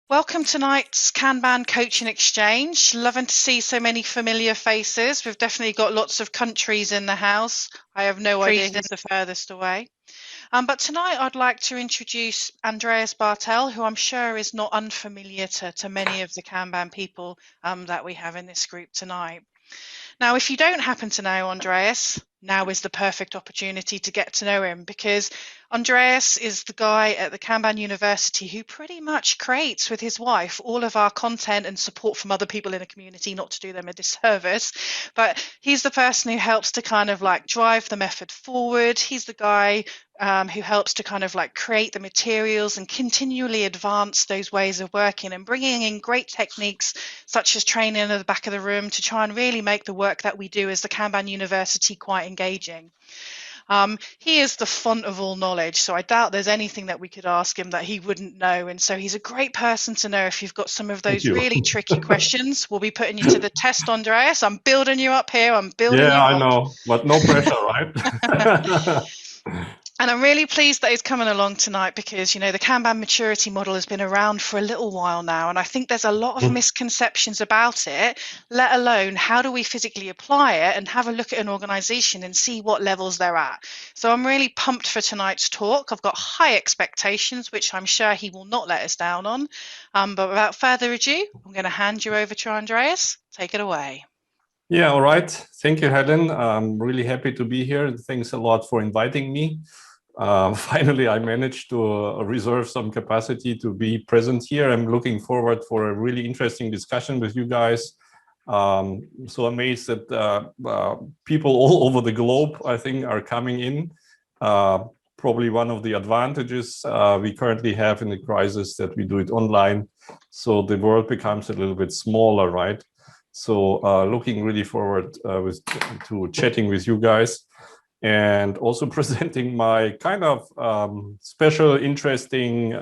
Welcome to tonight's Kanban Coaching Exchange. Loving to see so many familiar faces. We've definitely got lots of countries in the house. I have no idea who's the furthest away. But tonight I'd like to introduce Andreas Bartel, who I'm sure is not unfamiliar to many of the Kanban people that we have in this group tonight. Now, if you don't happen to know Andreas, now is the perfect opportunity to get to know him, because Andreas is the guy at the Kanban University who pretty much creates with his wife all of our content and support from other people in the community, not to do them a disservice, but he's the person who helps to kind of like drive the method forward. He's the guy who helps to kind of like create the materials and continually advance those ways of working and bringing in great techniques such as training at the back of the room to try and really make the work that we do as the Kanban University quite engaging. He is the font of all knowledge, so I doubt there's anything that we could ask him that he wouldn't know, and so he's a great person to know if you've got some of those really tricky questions. We'll be putting you to the test, Andreas. I'm building you up here. I'm building you up. Yeah, I know, but no pressure, right? And I'm really pleased that he's coming along tonight because, you know, the Kanban Maturity Model has been around for a little while now, and I think there's a lot of misconceptions about it, let alone how do we physically apply it and have a look at an organisation and see what levels they're at. So I'm really pumped for tonight's talk. I've got high expectations, which I'm sure he will not let us down on. But without further ado, I'm going to hand you over to Andreas. Take it away. Yeah, all right. Thank you, Helen. I'm really happy to be here. Thanks a lot for inviting me. Finally, I managed to reserve some capacity to be present here. I'm looking forward for a really interesting discussion with you guys. So amazed that people all over the globe, I think, are coming in. Probably one of the advantages we currently have in the crisis that we do it online. So the world becomes a little bit smaller, right? So looking really forward to chatting with you guys and also presenting my kind of special, interesting,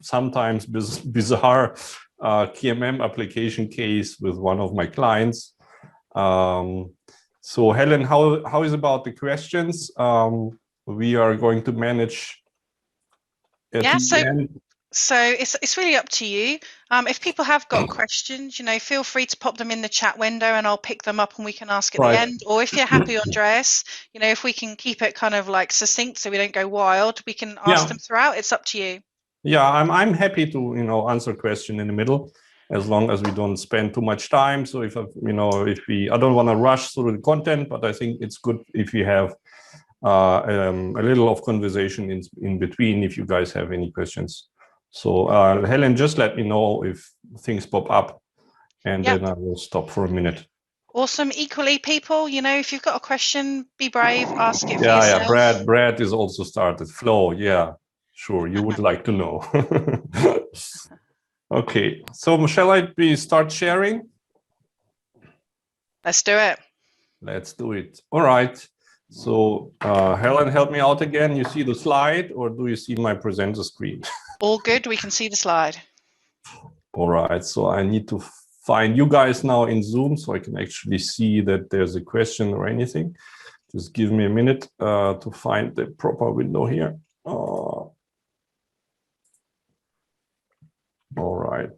sometimes bizarre KMM application case with one of my clients. So Helen, how is about the questions? We are going to manage at the end. So it's really up to you. If people have got questions, you know, feel free to pop them in the chat window and I'll pick them up and we can ask at the end. Or if you're happy, Andreas, you know, if we can keep it kind of like succinct so we don't go wild, we can ask them throughout. It's up to you. Yeah, I'm happy to, you know, answer a question in the middle as long as we don't spend too much time. So if, you know, I don't want to rush through the content, but I think it's good if we have a little of conversation in between if you guys have any questions. So Helen, just let me know if things pop up and then I will stop for a minute. Awesome. Equally, people, you know, if you've got a question, be brave, ask it for yourself. Yeah, Brad is also started. Flow, yeah, sure, you would like to know. Okay, so shall I start sharing? Let's do it. Let's do it. All right. So Helen, help me out again. You see the slide or do you see my presenter screen? All good. We can see the slide. All right. So I need to find you guys now in Zoom so I can actually see that there's a question or anything. Just give me a minute to find the proper window here. All right.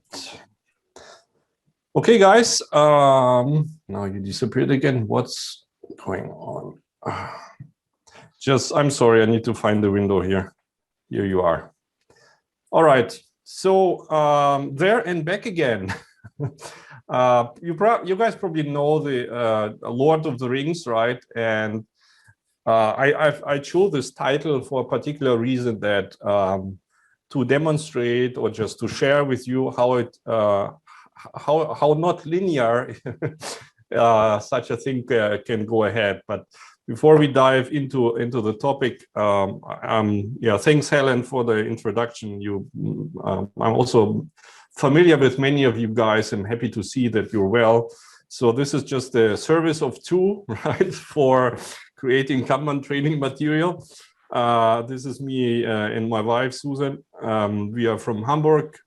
Okay, guys. Now you disappeared again. What's going on? I'm sorry, I need to find the window here. Here you are. All right, so there and back again. You guys probably know the Lord of the Rings, right? And I chose this title for a particular reason, that to demonstrate or just to share with you how not linear such a thing can go ahead. But before we dive into the topic, yeah, thanks Helen for the introduction. I'm also familiar with many of you guys. I'm happy to see that you're well. So this is just a service of two, right, for creating Kanban training material. This is me and my wife, Susanne. We are from Hamburg,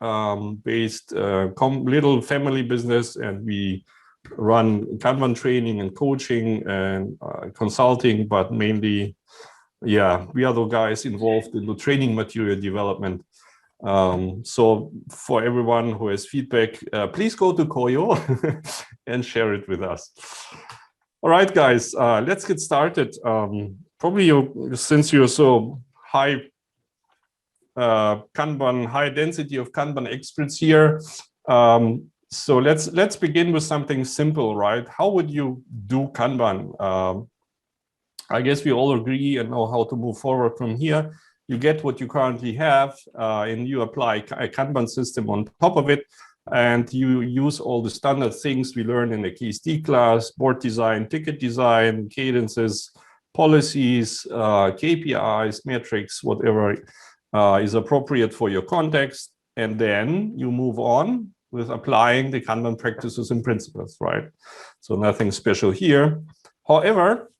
based little family business, and we run Kanban training and coaching and consulting, but mainly, yeah, we are the guys involved in the training material development. So for everyone who has feedback, please go to Koyo and share it with us. All right, guys, let's get started. Probably since you're so high Kanban, high density of Kanban experts here, so let's begin with something simple, right? How would you do Kanban? I guess we all agree and know how to move forward from here. You get what you currently have, and you apply a Kanban system on top of it, and you use all the standard things we learn in the KSD class: board design, ticket design, cadences, policies, KPIs, metrics, whatever is appropriate for your context. And then you move on with applying the Kanban practices and principles, right? So nothing special here. However,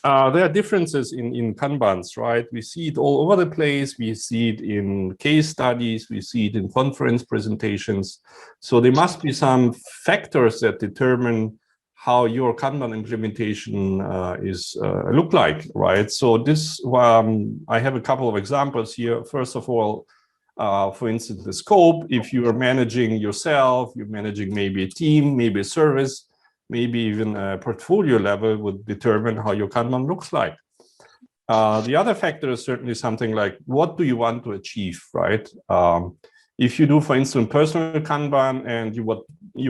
there are differences in Kanbans, right? We see it all over the place. We see it in case studies. We see it in conference presentations. So there must be some factors that determine how your Kanban implementation is look like, right? So this, I have a couple of examples here. First of all, for instance, the scope. If you are managing yourself, you're managing maybe a team, maybe a service, maybe even a portfolio level would determine how your Kanban looks like. The other factor is certainly something like, what do you want to achieve, right? If you do, for instance, personal Kanban and you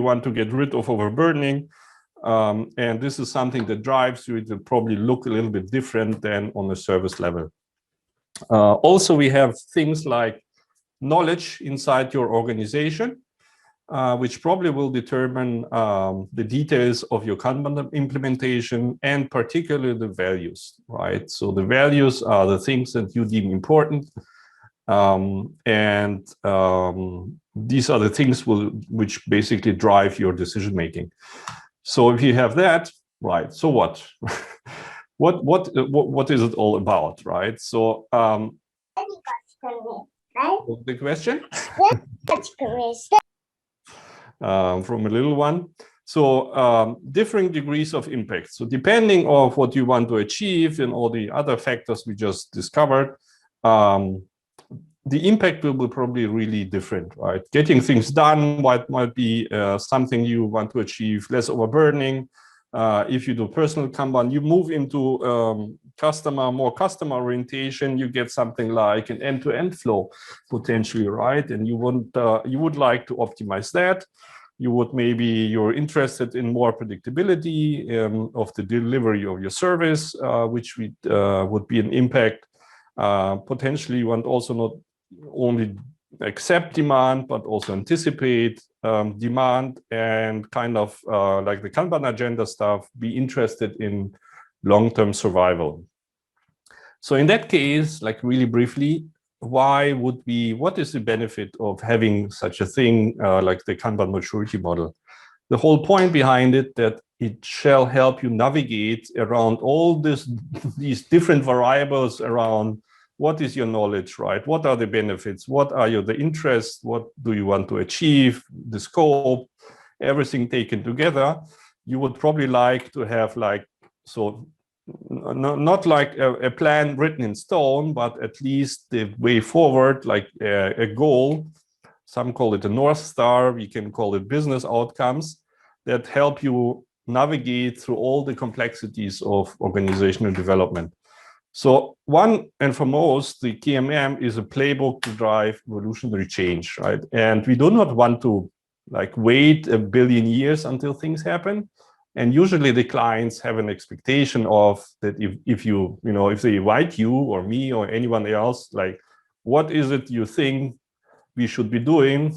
want to get rid of overburdening, and this is something that drives you, it will probably look a little bit different than on a service level. Also, we have things like knowledge inside your organization, which probably will determine the details of your Kanban implementation, and particularly the values, right? So the values are the things that you deem important. These are the things which basically drive your decision making. So if you have that, right, so what? What is it all about, right? So the question? From a little one. So differing degrees of impact. So depending on what you want to achieve and all the other factors we just discovered, the impact will be probably really different, right? Getting things done might be something you want to achieve, less overburdening. If you do personal Kanban, you move into more customer orientation, you get something like an end-to-end flow potentially, right? And you would like to optimize that. You're interested in more predictability of the delivery of your service, which would be an impact. Potentially, you want also not only accept demand, but also anticipate demand and kind of like the Kanban agenda stuff, be interested in long-term survival. So in that case, like really briefly, what is the benefit of having such a thing like the Kanban Maturity Model? The whole point behind it, that it shall help you navigate around all these different variables around what is your knowledge, right? What are the benefits? What are the interests? What do you want to achieve? The scope, everything taken together. You would probably like to have not like a plan written in stone, but at least the way forward, like a goal. Some call it a North Star. We can call it business outcomes that help you navigate through all the complexities of organizational development. So one and foremost, the KMM is a playbook to drive evolutionary change, right? And we do not want to like wait a billion years until things happen. And usually the clients have an expectation of that if they invite you or me or anyone else, like, what is it you think we should be doing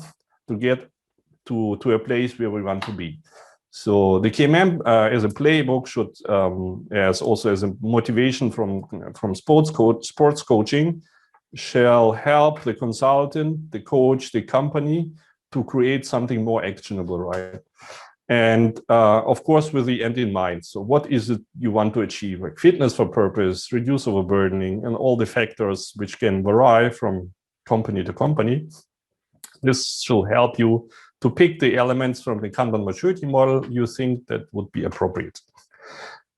to get to a place where we want to be? So the KMM as a playbook should, as a motivation from sports coaching, shall help the consultant, the coach, the company to create something more actionable, right? And of course, with the end in mind. So what is it you want to achieve? Like fitness for purpose, reduce overburdening, and all the factors which can vary from company to company. This should help you to pick the elements from the Kanban Maturity Model you think that would be appropriate.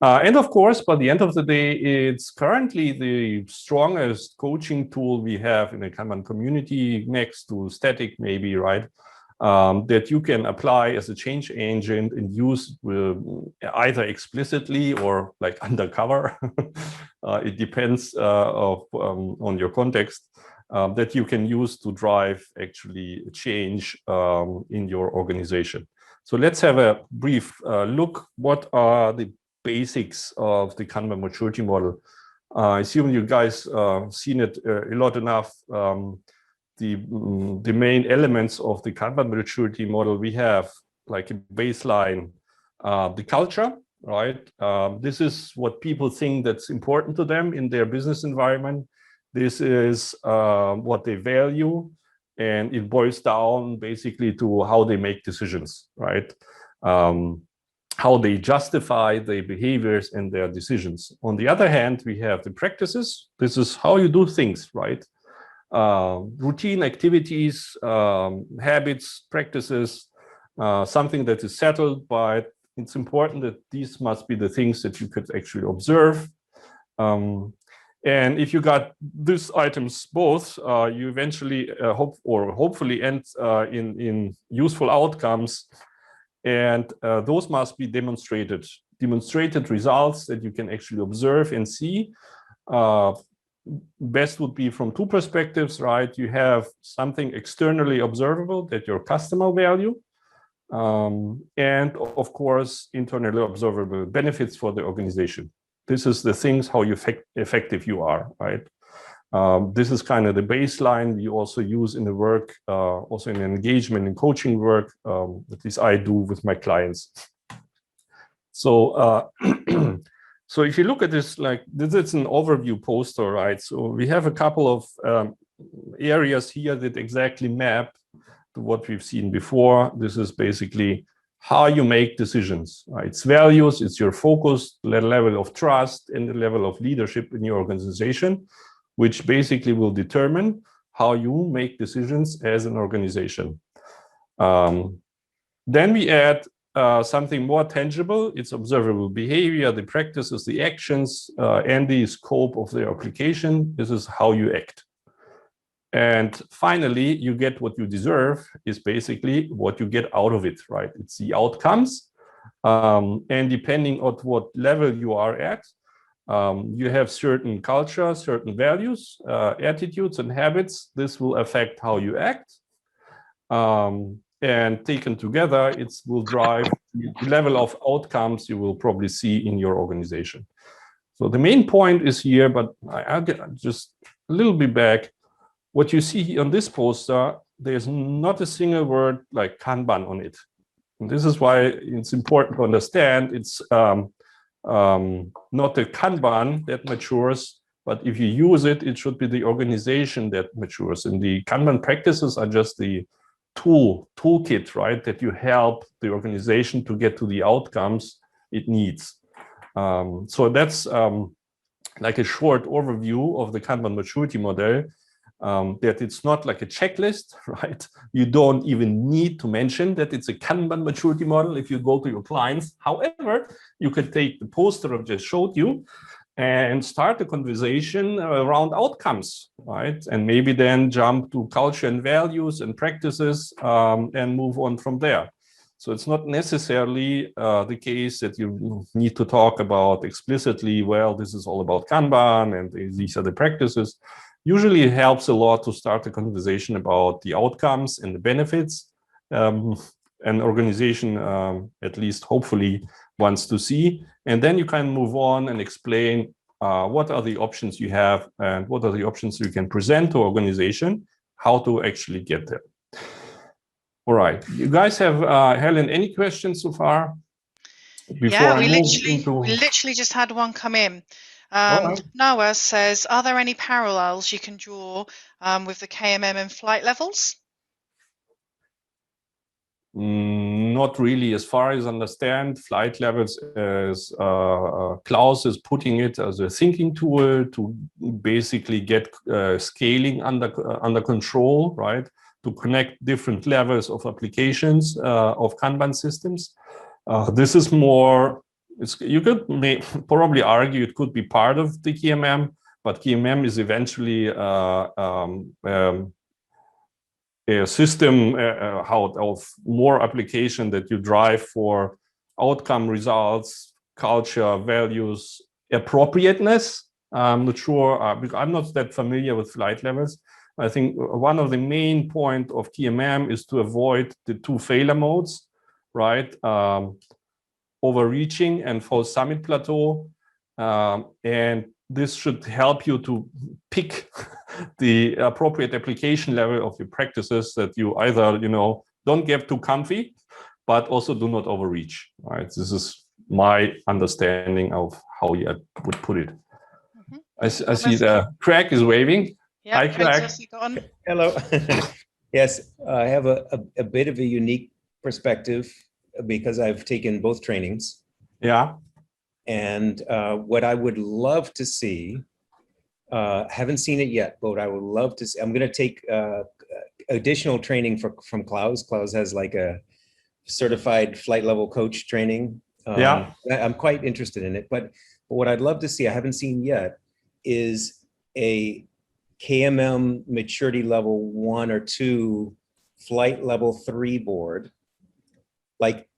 And of course, by the end of the day, it's currently the strongest coaching tool we have in the Kanban community, next to static maybe, right? That you can apply as a change agent and use either explicitly or like undercover. It depends on your context, that you can use to drive actually change in your organization. So let's have a brief look. What are the basics of the Kanban Maturity Model? I assume you guys seen it a lot enough. The main elements of the Kanban Maturity Model, we have like a baseline, the culture, right? This is what people think that's important to them in their business environment. This is what they value, and it boils down basically to how they make decisions, right? How they justify their behaviors and their decisions. On the other hand, we have the practices. This is how you do things, right? Routine activities, habits, practices, something that is settled, but it's important that these must be the things that you could actually observe. And if you got these items both, you eventually hopefully end in useful outcomes. And those must be demonstrated results that you can actually observe and see. Best would be from two perspectives, right? You have something externally observable that your customer value, and of course, internally observable benefits for the organization. This is the things how effective you are, right? This is kind of the baseline we also use in the work, also in engagement and coaching work, at least I do with my clients. So, so if you look at this, like this is an overview poster, right? So we have a couple of areas here that exactly map to what we've seen before. This is basically how you make decisions, right? It's values, it's your focus, the level of trust, and the level of leadership in your organization, which basically will determine how you make decisions as an organization. Then we add something more tangible. It's observable behavior, the practices, the actions, and the scope of the application. This is how you act. And finally, you get what you deserve is basically what you get out of it, right? It's the outcomes. And depending on what level you are at, you have certain culture, certain values, attitudes, and habits. This will affect how you act. And taken together, it will drive the level of outcomes you will probably see in your organization. So the main point is here, but I'll get just a little bit back. What you see on this poster, there's not a single word like Kanban on it. And this is why it's important to understand it's not the Kanban that matures, but if you use it, it should be the organization that matures. And the Kanban practices are just the toolkit, right? That you help the organization to get to the outcomes it needs. So that's like a short overview of the Kanban maturity model. That it's not like a checklist, right? You don't even need to mention that it's a Kanban maturity model if you go to your clients. However, you could take the poster I just showed you and start a conversation around outcomes, right? And maybe then jump to culture and values and practices and move on from there. So it's not necessarily the case that you need to talk about explicitly, well, this is all about Kanban and these are the practices. Usually it helps a lot to start a conversation about the outcomes and the benefits an organization, at least hopefully, wants to see. And then you can move on and explain what are the options you have and what are the options you can present to organization, how to actually get there. All right. You guys have, Helen, any questions so far? Yeah, we literally just had one come in. Noah says, are there any parallels you can draw with the KMM and flight levels? Not really. As far as I understand, flight levels, as Klaus is putting it as a thinking tool to basically get scaling under control, right? To connect different levels of applications of Kanban systems. This is more you could probably argue it could be part of the KMM, but KMM is eventually a system of more application that you drive for outcome, results, culture, values, appropriateness. I'm not sure, because I'm not that familiar with flight levels. I think one of the main point of KMM is to avoid the two failure modes, right? Overreaching and false summit plateau. And this should help you to pick the appropriate application level of your practices, that you either, don't get too comfy, but also do not overreach, right? This is my understanding of how you would put it. Mm-hmm. I see the Craig is waving. Yeah, hi, Craig. Hello. Yes, I have a bit of a unique perspective because I've taken both trainings. Yeah. And what I would love to see, haven't seen it yet, but what I would love to see, I'm going to take additional training from Klaus. Klaus has like a certified flight level coach training. Yeah. I'm quite interested in it, but what I'd love to see, I haven't seen yet, is a KMM maturity level 1 or 2 flight level 3 board. Like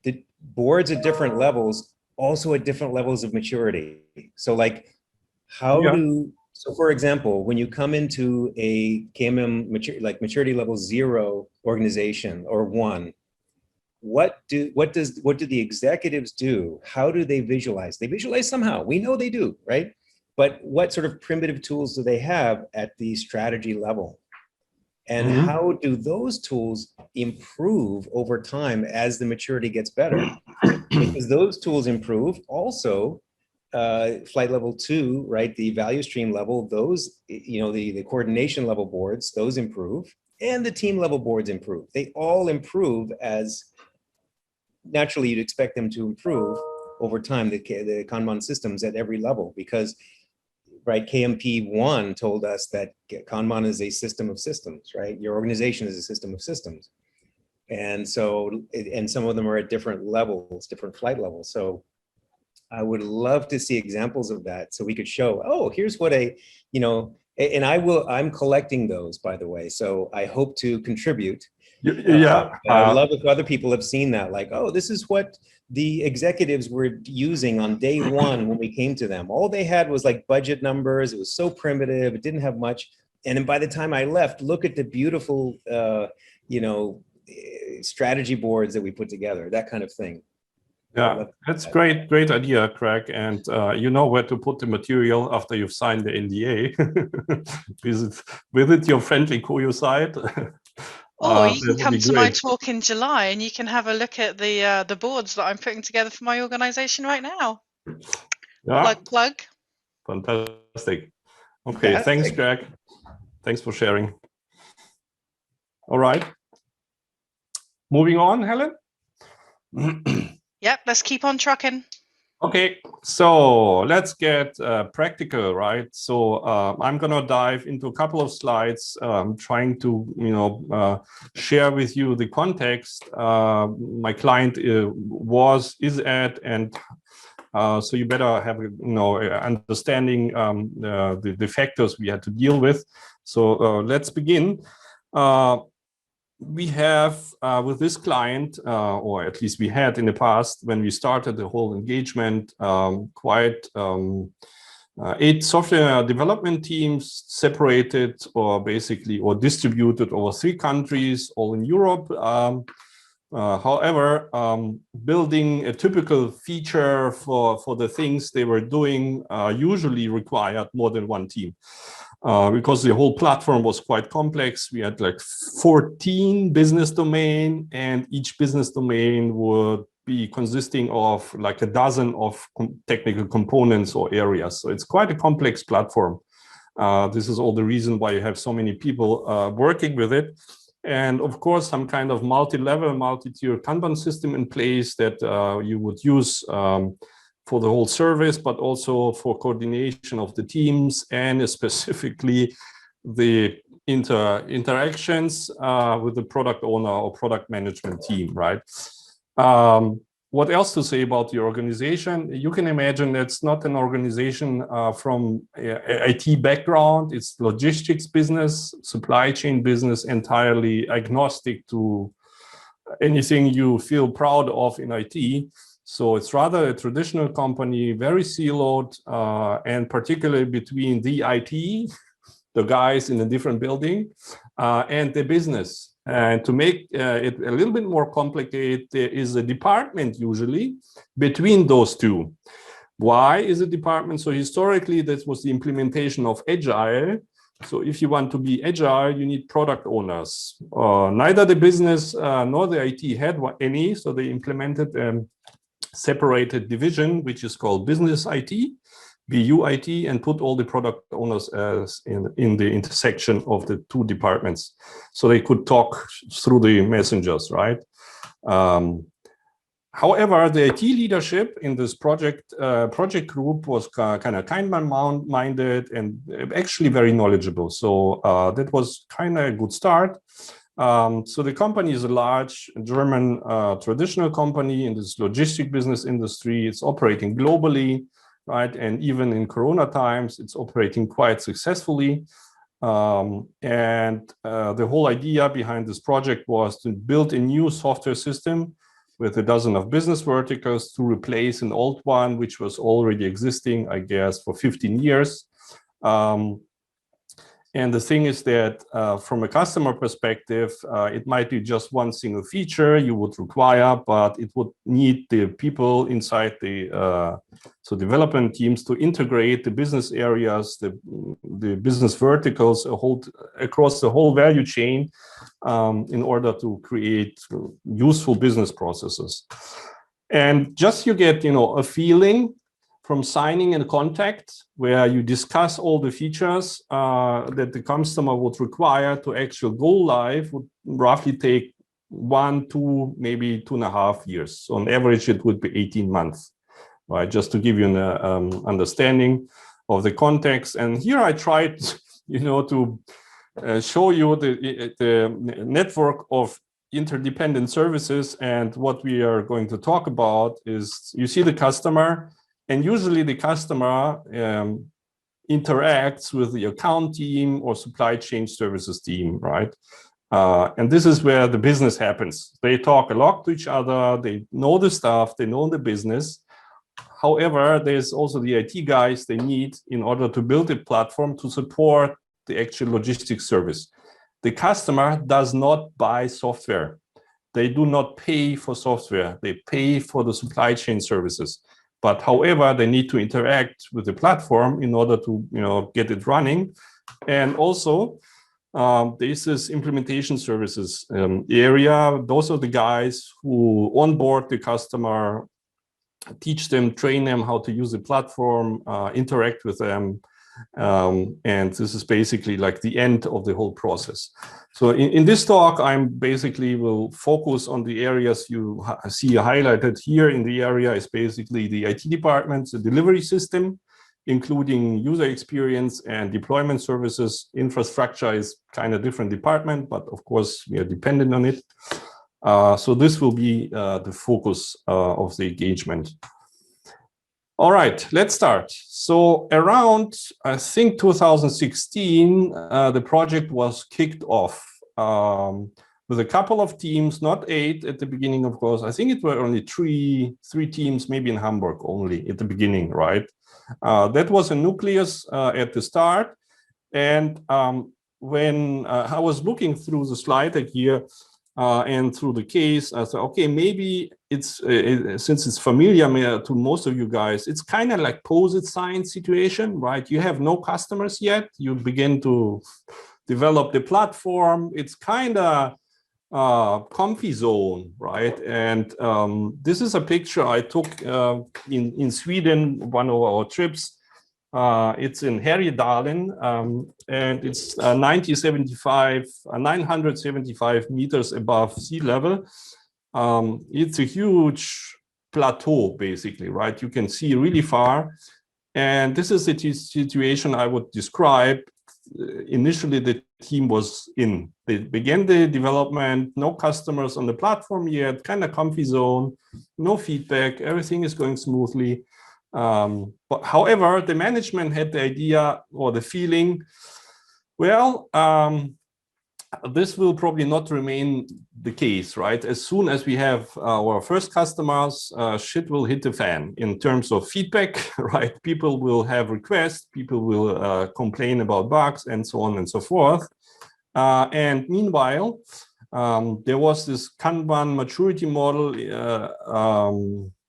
the boards at different levels, also at different levels of maturity. So like so for example, when you come into a KMM maturity level 0 organization or 1, what do the executives do? How do they visualize? They visualize somehow. We know they do, right? But what sort of primitive tools do they have at the strategy level? And how do those tools improve over time as the maturity gets better? Because those tools improve. Also, flight level 2, right? The value stream level, those, the coordination level boards, those improve. And the team level boards improve. They all improve as naturally you'd expect them to improve over time, the Kanban systems at every level, because right, KMP1 told us that Kanban is a system of systems, right? Your organization is a system of systems. And so, and some of them are at different levels, different flight levels. So I would love to see examples of that so we could show, oh, here's what and I'm collecting those, by the way. So I hope to contribute. Yeah. I love if other people have seen that, like, oh, this is what the executives were using on day 1 when we came to them. All they had was like budget numbers. It was so primitive. It didn't have much. And then by the time I left, look at the beautiful, strategy boards that we put together, that kind of thing. Yeah, that's great idea, Craig. And you know where to put the material after you've signed the NDA. Visit your friendly Koyo site. Or you can come to my talk in July and you can have a look at the boards that I'm putting together for my organization right now. Yeah. Plug. Fantastic. Okay, thanks, Greg. Thanks for sharing. All right. Moving on, Helen. Yep, let's keep on trucking. Okay, so let's get practical, right? So I'm gonna dive into a couple of slides, trying to share with you the context my client is at, and so you better have understanding the factors we had to deal with. So let's begin. We have with this client, or at least we had in the past when we started the whole engagement, quite 8 software development teams separated or distributed over 3 countries, all in Europe. However, building a typical feature for the things they were doing usually required more than 1 team. Because the whole platform was quite complex. We had like 14 business domain, and each business domain would be consisting of like a dozen of technical components or areas. So it's quite a complex platform. This is all the reason why you have so many people working with it. And of course, some kind of multi-level, multi-tier Kanban system in place that you would use for the whole service, but also for coordination of the teams and specifically the interactions with the product owner or product management team, right? what else to say about the organization? You can imagine it's not an organization from IT background. It's logistics business, supply chain business, entirely agnostic to anything you feel proud of in IT. So it's rather a traditional company, very siloed, and particularly between the IT, the guys in a different building, and the business. And to make it a little bit more complicated, there is a department usually between those two. Why is a department? So historically, that was the implementation of Agile. So if you want to be agile, you need product owners. Neither the business nor the IT had any, so they implemented a separated division, which is called business IT, BU IT, and put all the product owners as in the intersection of the two departments. So they could talk through the messengers, right? However, the IT leadership in this project group was kind of Kanban minded and actually very knowledgeable. So that was kind of a good start. So the company is a large German traditional company in this logistic business industry. It's operating globally, right? And even in Corona times, it's operating quite successfully. The whole idea behind this project was to build a new software system with a dozen of business verticals to replace an old one, which was already existing, I guess, for 15 years. And the thing is that from a customer perspective, it might be just one single feature you would require, but it would need the people inside the development teams to integrate the business areas, the business verticals across the whole value chain in order to create useful business processes. And just you get, a feeling from signing a contract where you discuss all the features that the customer would require to actually go live would roughly take 1, 2, maybe 2.5 years. So on average, it would be 18 months, right? Just to give you an understanding of the context. And here I tried, to show you the network of interdependent services. And what we are going to talk about is, you see the customer, and usually the customer interacts with the account team or supply chain services team, right? And this is where the business happens. They talk a lot to each other. They know the stuff. They know the business. However, there's also the IT guys they need in order to build a platform to support the actual logistics service. The customer does not buy software. They do not pay for software. They pay for the supply chain services. But however, they need to interact with the platform in order to, get it running. And also, this is implementation services area. Those are the guys who onboard the customer, teach them, train them how to use the platform, interact with them. And this is basically like the end of the whole process. So in this talk, I'm basically will focus on the areas you see highlighted here. In the area is basically the IT department, the delivery system, including user experience and deployment services. Infrastructure is kind of different department, but of course we are dependent on it. So this will be the focus of the engagement. All right, let's start. So around, I think, 2016, the project was kicked off with a couple of teams, not 8 at the beginning, of course. I think it were only three teams, maybe in Hamburg only at the beginning, right? That was a nucleus at the start. And when I was looking through the slide deck here, and through the case, I thought, okay, maybe it's since it's familiar to most of you guys, it's kind of like POSIT science situation, right? You have no customers yet. You begin to develop the platform. It's kind of comfy zone, right? And this is a picture I took in Sweden, one of our trips. It's in Härjedalen, and it's 975 meters above sea level. It's a huge plateau, basically, right? You can see really far. And this is the situation I would describe initially the team was in. They began the development, no customers on the platform yet, kind of comfy zone, no feedback, everything is going smoothly. But however, the management had the idea or the feeling, well, this will probably not remain the case, right? As soon as we have our first customers, shit will hit the fan in terms of feedback, right? People will have requests, people will complain about bugs and so on and so forth. And meanwhile, there was this Kanban Maturity Model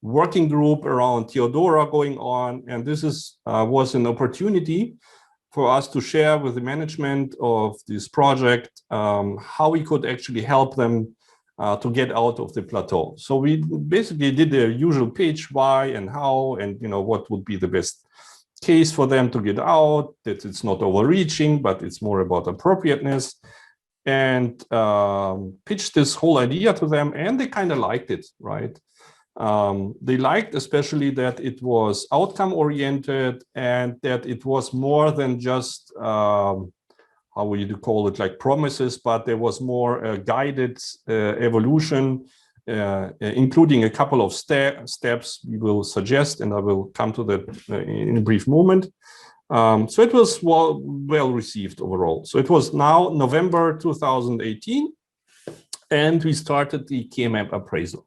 working group around Theodora going on. And this was an opportunity for us to share with the management of this project how we could actually help them to get out of the plateau. So we basically did the usual pitch, why and how, and what would be the best case for them to get out, that it's not overreaching, but it's more about appropriateness, and pitched this whole idea to them, and they kind of liked it, right? They liked especially that it was outcome oriented and that it was more than just how would you call it, like promises, but there was more guided evolution, including a couple of steps we will suggest, and I will come to that in a brief moment. So it was well received overall. So it was now November 2018, and we started the KMM appraisal.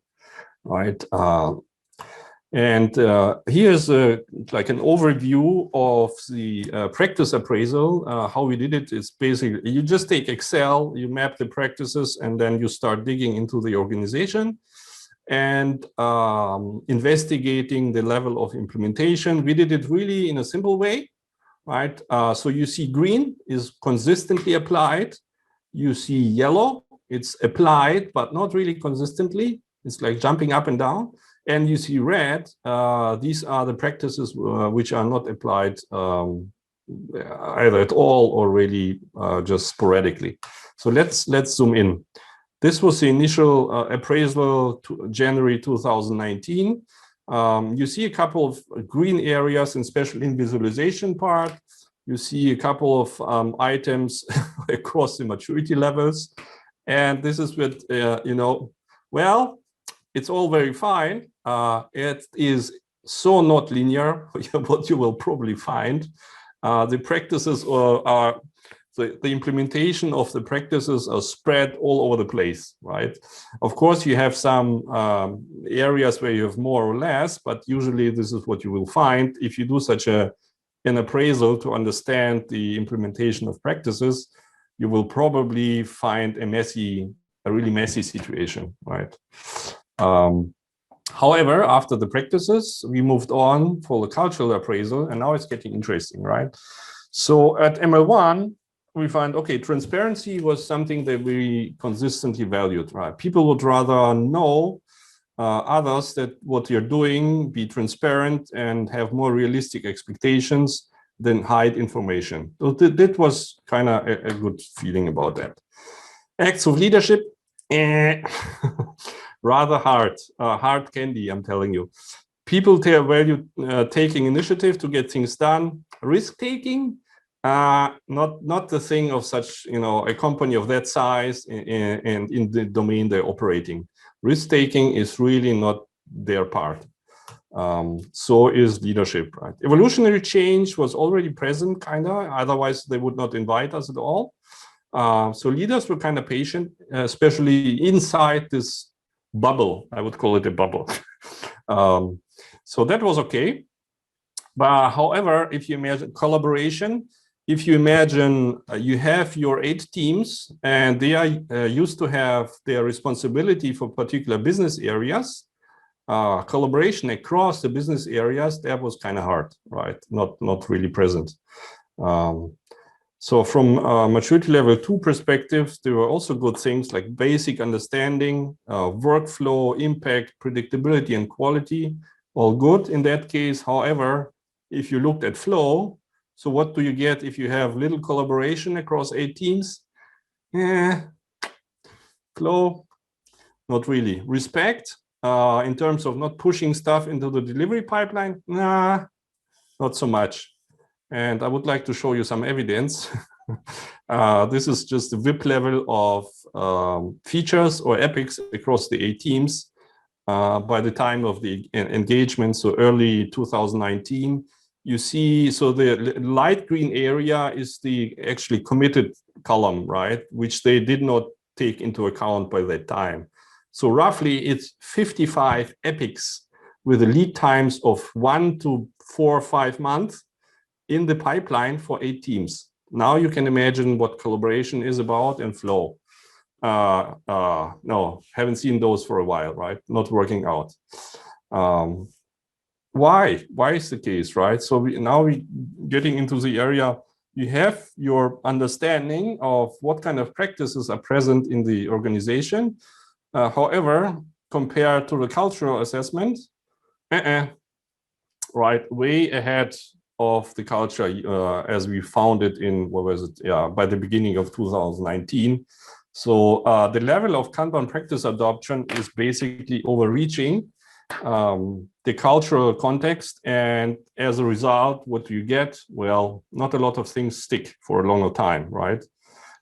Right, and here's like an overview of the practice appraisal. How we did it is basically you just take Excel, you map the practices, and then you start digging into the organization and investigating the level of implementation. We did it really in a simple way, right? So you see green is consistently applied. You see yellow, it's applied, but not really consistently. It's like jumping up and down. And you see red, these are the practices which are not applied either at all or really just sporadically. So let's zoom in. This was the initial appraisal to January 2019. You see a couple of green areas, and especially in visualization part. You see a couple of items across the maturity levels. And this is with, well, it's all very fine. It is so not linear, what you will probably find. The practices are the implementation of the practices are spread all over the place, right? Of course, you have some areas where you have more or less, but usually this is what you will find. If you do such an appraisal to understand the implementation of practices, you will probably find a really messy situation, right? However, after the practices, we moved on for the cultural appraisal, and now it's getting interesting, right? So at ML1, we find, okay, transparency was something that we consistently valued, right? People would rather know others that what you're doing, be transparent and have more realistic expectations than hide information. So that was kind of a good feeling about that. Acts of leadership, rather hard candy, I'm telling you. People value taking initiative to get things done. Risk taking, not the thing of such, a company of that size and in the domain they're operating. Risk taking is really not their part. So is leadership, right? Evolutionary change was already present, otherwise they would not invite us at all. So leaders were kind of patient, especially inside this bubble. I would call it a bubble. So that was okay. But however, if you imagine collaboration, if you imagine you have your 8 teams and they are used to have their responsibility for particular business areas, collaboration across the business areas, that was kind of hard, right? Not really present. So from maturity level 2 perspective, there were also good things like basic understanding, workflow, impact, predictability, and quality, all good in that case. However, if you looked at flow, so what do you get if you have little collaboration across 8 teams? Flow, not really. Respect, in terms of not pushing stuff into the delivery pipeline, nah, not so much. And I would like to show you some evidence. This is just the VIP level of features or epics across the 8 teams. By the time of the engagement, so early 2019, you see, so the light green area is the actually committed column, right? Which they did not take into account by that time. So roughly it's 55 epics with the lead times of 1 to 4 or 5 months in the pipeline for 8 teams. Now you can imagine what collaboration is about and flow. No, haven't seen those for a while, right? Not working out. Why is the case, right? So now we getting into the area, you have your understanding of what kind of practices are present in the organization. However, compared to the cultural assessment, right, way ahead of the culture as we found it in, what was it? Yeah, by the beginning of 2019. So the level of Kanban practice adoption is basically overreaching the cultural context. And as a result, what do you get? Well, not a lot of things stick for a longer time, right?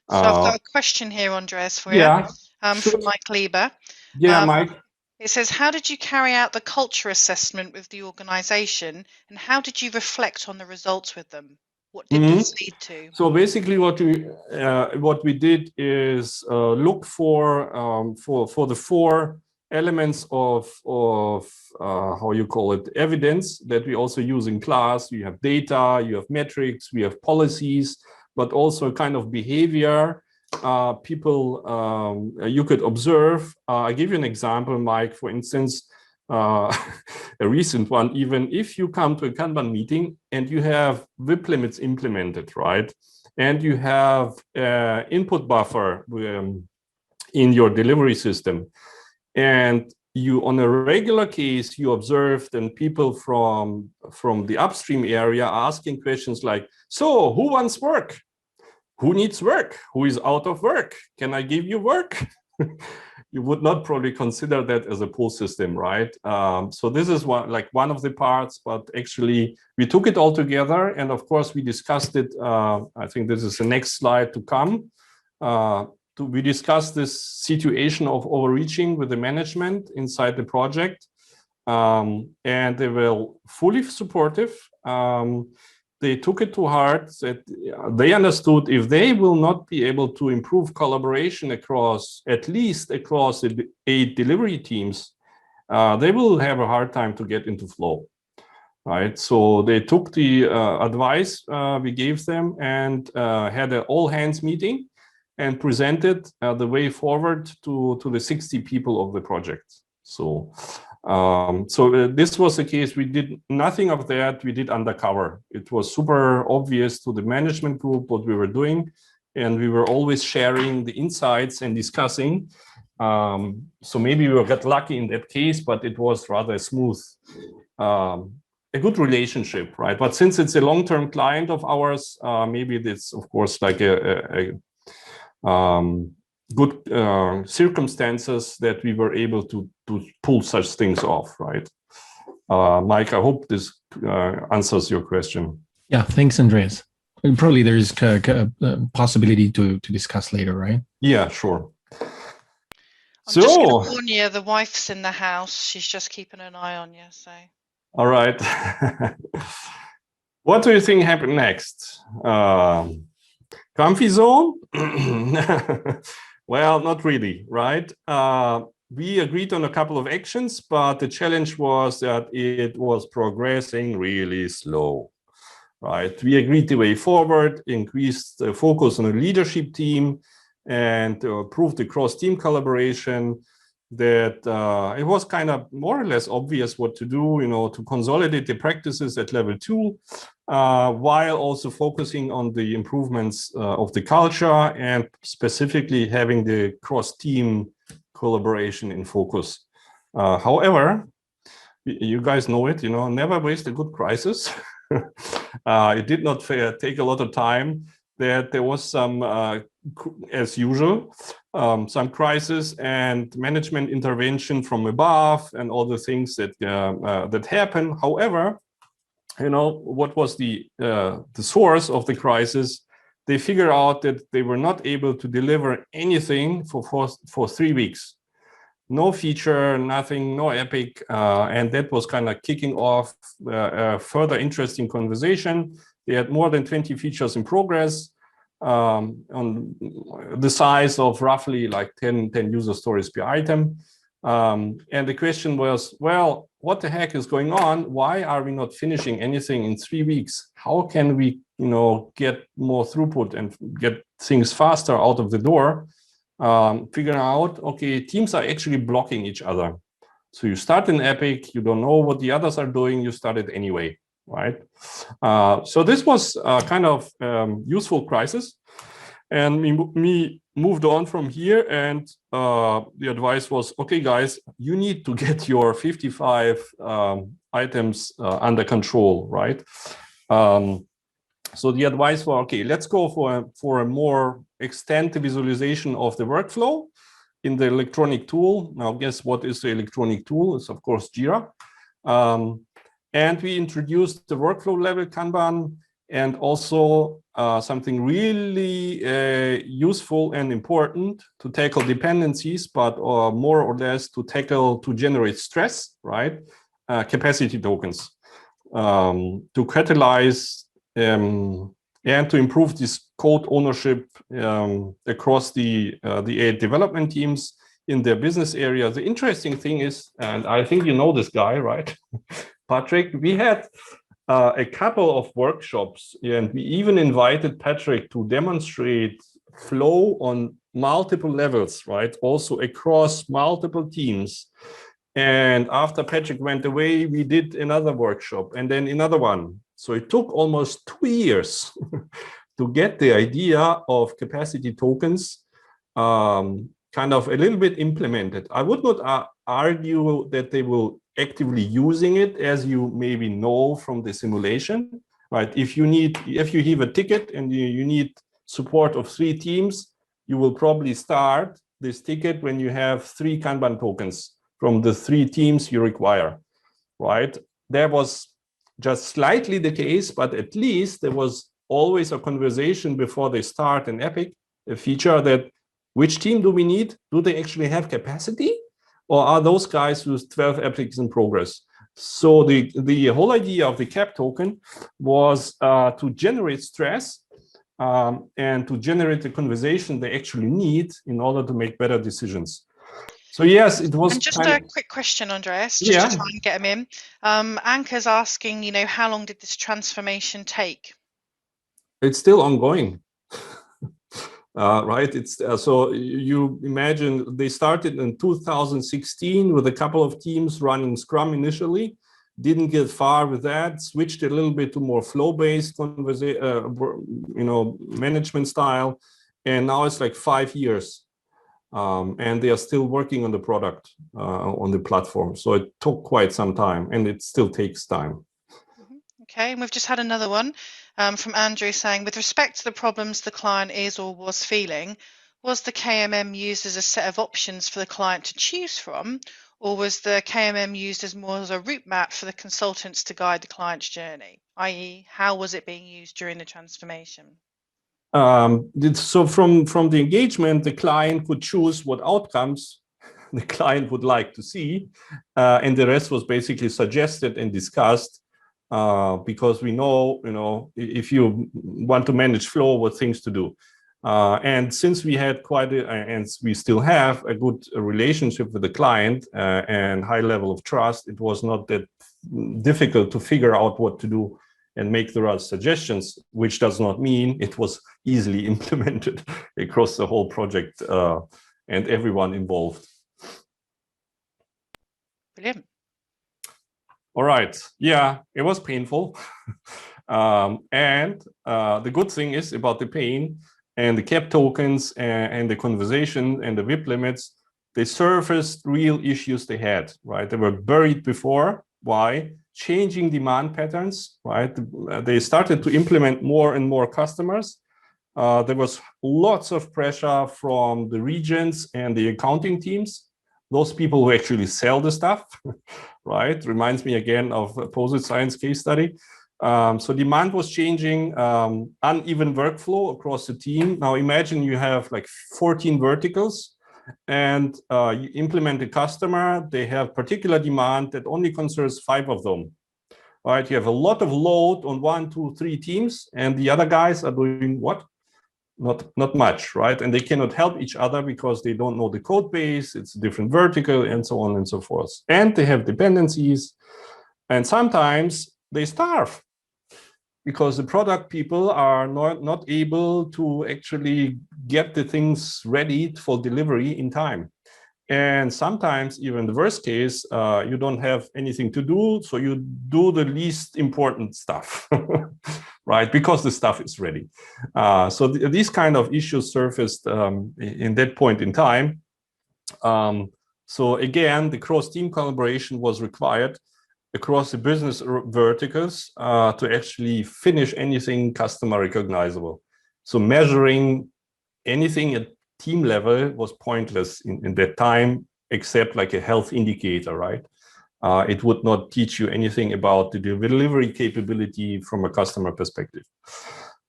So I've got a question here, Andreas, for you, sure. from Mike Lieber. Yeah, Mike. It says, how did you carry out the culture assessment with the organization, and how did you reflect on the results with them? What did this lead to? So basically, what we did is look for the 4 elements of how you call it, evidence that we also use in class. You have data, you have metrics, we have policies, but also kind of behavior. People you could observe. I give you an example, Mike. For instance, a recent one. Even if you come to a Kanban meeting and you have VIP limits implemented, right, and you have input buffer in your delivery system, and you on a regular case you observed and people from the upstream area asking questions like, so who wants work? Who needs work? Who is out of work? Can I give you work? You would not probably consider that as a pull system, right? So this is one of the parts, but actually we took it all together, and of course we discussed it. I think this is the next slide to come. We discussed this situation of overreaching with the management inside the project, and they were fully supportive. They took it to heart that they understood if they will not be able to improve collaboration at least across the 8 delivery teams, they will have a hard time to get into flow, right? So they took the advice we gave them and had an all-hands meeting and presented the way forward to the 60 people of the project. So this was the case. We did nothing of that. We did undercover. It was super obvious to the management group what we were doing, and we were always sharing the insights and discussing. So maybe we got lucky in that case, but it was rather smooth, a good relationship, right? But since it's a long-term client of ours, maybe it's of course like a good circumstances that we were able to pull such things off, right? Mike, I hope this answers your question. Yeah, thanks, Andreas. And probably there's a possibility to discuss later, right? Yeah, sure. I'm just going to warn you, the wife's in the house. She's just keeping an eye on you. So. All right. What do you think happened next? Comfy zone? Well, not really, right? We agreed on a couple of actions, but the challenge was that it was progressing really slow, right? We agreed the way forward, increased the focus on the leadership team, and improved the cross-team collaboration. That it was kind of more or less obvious what to do, to consolidate the practices at level 2, while also focusing on the improvements of the culture and specifically having the cross-team collaboration in focus. However, you guys know it, never waste a good crisis. It did not take a lot of time. That there was some, as usual, some crisis and management intervention from above and all the things that that happen. However, what was the source of the crisis they figure out that they were not able to deliver anything for 3 weeks. No feature, nothing, no epic, and that was kind of kicking off a further interesting conversation. They had more than 20 features in progress, on the size of roughly like 10 user stories per item. And the question was, well, what the heck is going on? Why are we not finishing anything in 3 weeks? How can we, get more throughput and get things faster out of the door? Figuring out, okay, teams are actually blocking each other. So you start an epic, you don't know what the others are doing, you start it anyway, right? So this was a kind of useful crisis. And we moved on from here, and the advice was, okay, guys, you need to get your 55 items under control, right? So the advice was, okay, let's go for a more extended visualization of the workflow in the electronic tool. Now, guess what is the electronic tool? It's, of course, Jira. And we introduced the workflow level Kanban, and also something really useful and important to tackle dependencies, but more or less to generate stress, right? Capacity tokens to catalyze and to improve this code ownership across the 8 development teams in their business area. The interesting thing is, and I think you know this guy, right? Patrick, we had a couple of workshops, and we even invited Patrick to demonstrate flow on multiple levels, right? Also across multiple teams. And after Patrick went away, we did another workshop and then another one. So it took almost 2 years to get the idea of capacity tokens kind of a little bit implemented. I would not argue that they will actively using it, as you maybe know from the simulation, right? If you have a ticket and you need support of 3 teams, you will probably start this ticket when you have 3 Kanban tokens from the 3 teams you require, right? That was just slightly the case, but at least there was always a conversation before they start an epic, a feature that which team do we need? Do they actually have capacity? Or are those guys with 12 epics in progress? So the whole idea of the cap token was to generate stress and to generate the conversation they actually need in order to make better decisions. So yes, it was. And just a quick question, Andreas, just to try and get him in. Anka's asking, how long did this transformation take? It's still ongoing. Right, it's so you imagine they started in 2016 with a couple of teams running Scrum initially, didn't get far with that, switched a little bit to more flow-based management style, and now it's like 5 years, and they are still working on the product on the platform. So it took quite some time, and it still takes time. Okay, and we've just had another one from Andrew saying, with respect to the problems the client is or was feeling, was the KMM used as a set of options for the client to choose from, or was the KMM used as more as a route map for the consultants to guide the client's journey, i.e. how was it being used during the transformation? So from the engagement, the client could choose what outcomes the client would like to see, and the rest was basically suggested and discussed. Because we know, if you want to manage flow, what things to do. And since we had and we still have a good relationship with the client and high level of trust, it was not that difficult to figure out what to do and make the right suggestions, which does not mean it was easily implemented across the whole project and everyone involved. Brilliant. All right. Yeah, it was painful. And the good thing is about the pain and the cap tokens and the conversation and the WIP limits, they surfaced real issues they had, right? They were buried before. Why? Changing demand patterns, right? They started to implement more and more customers. There was lots of pressure from the regions and the accounting teams, those people who actually sell the stuff. Right, reminds me again of a Posit Science case study. So demand was changing, uneven workflow across the team. Now imagine you have like 14 verticals and you implement a customer, they have particular demand that only concerns 5 of them. Right, you have a lot of load on 1, 2, 3 teams, and the other guys are doing what? Not much, right? And they cannot help each other because they don't know the code base, it's a different vertical, and so on and so forth. And they have dependencies, and sometimes they starve because the product people are not able to actually get the things ready for delivery in time. And sometimes, even the worst case, you don't have anything to do, so you do the least important stuff, right? Because the stuff is ready. So these kind of issues surfaced in that point in time. So again, the cross-team collaboration was required across the business verticals to actually finish anything customer recognizable. So measuring anything at team level was pointless in that time, except like a health indicator, right? It would not teach you anything about the delivery capability from a customer perspective.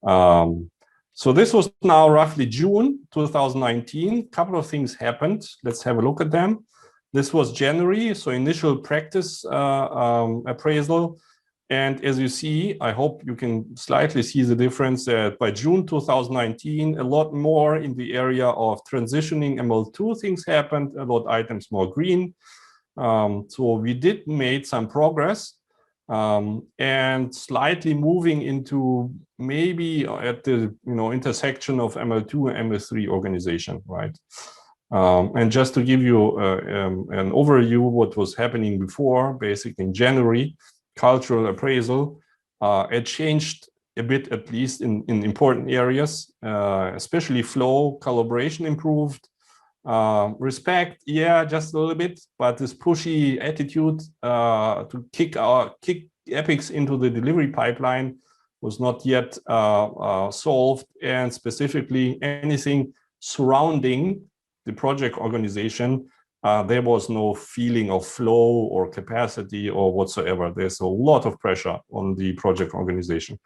So this was now roughly June 2019. A couple of things happened. Let's have a look at them. This was January, so initial practice appraisal. And as you see, I hope you can slightly see the difference that by June 2019, a lot more in the area of transitioning ML2 things happened, a lot of items more green. So we did made some progress and slightly moving into maybe at the intersection of ML2 and ML3 organization, right? And just to give you an overview what was happening before, basically in January, cultural appraisal, it changed a bit, at least in important areas, especially flow, collaboration improved, respect, yeah, just a little bit, but this pushy attitude to kick epics into the delivery pipeline was not yet solved, and specifically anything surrounding the project organization, there was no feeling of flow or capacity or whatsoever. There's a lot of pressure on the project organization.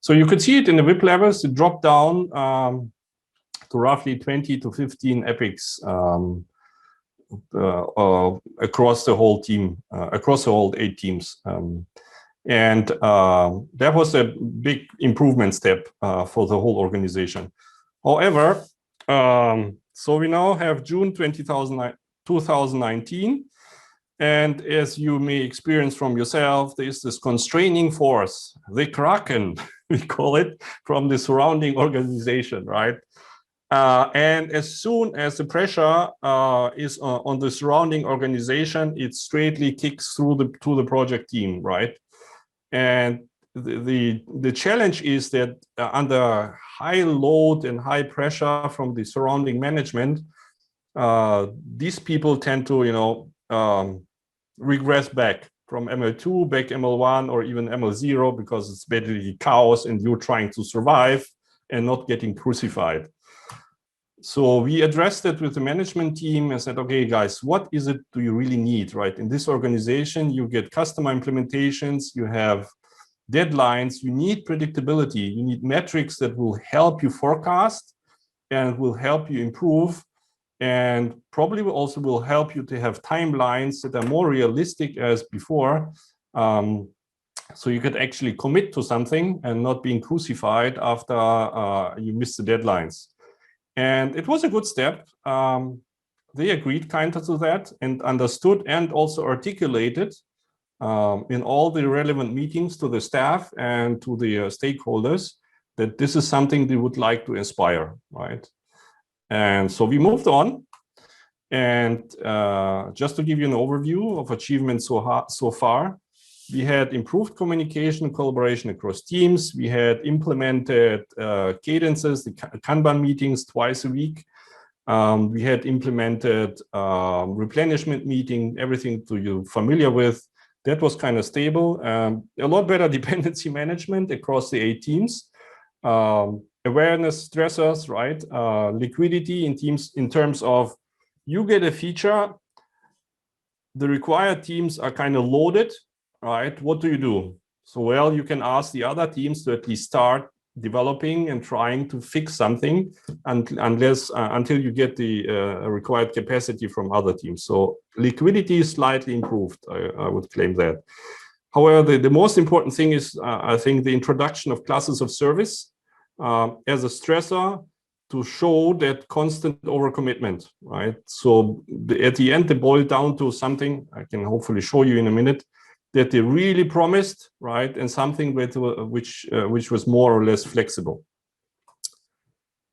So you could see it in the WIP levels. It dropped down to roughly 20 to 15 epics across the whole team, across the whole 8 teams. And that was a big improvement step for the whole organization. However, so we now have June 2019. And as you may experience from yourself, there is this constraining force, the Kraken, we call it, from the surrounding organization, right? And as soon as the pressure is on the surrounding organization, it straightly kicks through to the project team, right? And the challenge is that under high load and high pressure from the surrounding management, these people tend to, regress back from ML2, back ML1, or even ML0, because it's basically chaos and you're trying to survive and not getting crucified. So we addressed it with the management team and said, okay, guys, what is it do you really need, right? In this organization, you get customer implementations, you have deadlines, you need predictability, you need metrics that will help you forecast and will help you improve, and probably also will help you to have timelines that are more realistic as before. So you could actually commit to something and not being crucified after you miss the deadlines. And it was a good step. They agreed kind of to that and understood and also articulated in all the relevant meetings to the staff and to the stakeholders that this is something they would like to inspire, right? And so we moved on. And just to give you an overview of achievements so far, we had improved communication and collaboration across teams. We had implemented cadences, the Kanban meetings twice a week. We had implemented replenishment meeting, everything you're familiar with. That was kind of stable. A lot better dependency management across the 8 teams. Awareness stressors, right? Liquidity in teams in terms of you get a feature, the required teams are kind of loaded, right? What do you do? So, well, you can ask the other teams to at least start developing and trying to fix something until you get the required capacity from other teams. So liquidity is slightly improved, I would claim that. However, the most important thing is, I think, the introduction of classes of service as a stressor to show that constant overcommitment, right? So at the end, they boil down to something I can hopefully show you in a minute, that they really promised, right? And something which was more or less flexible.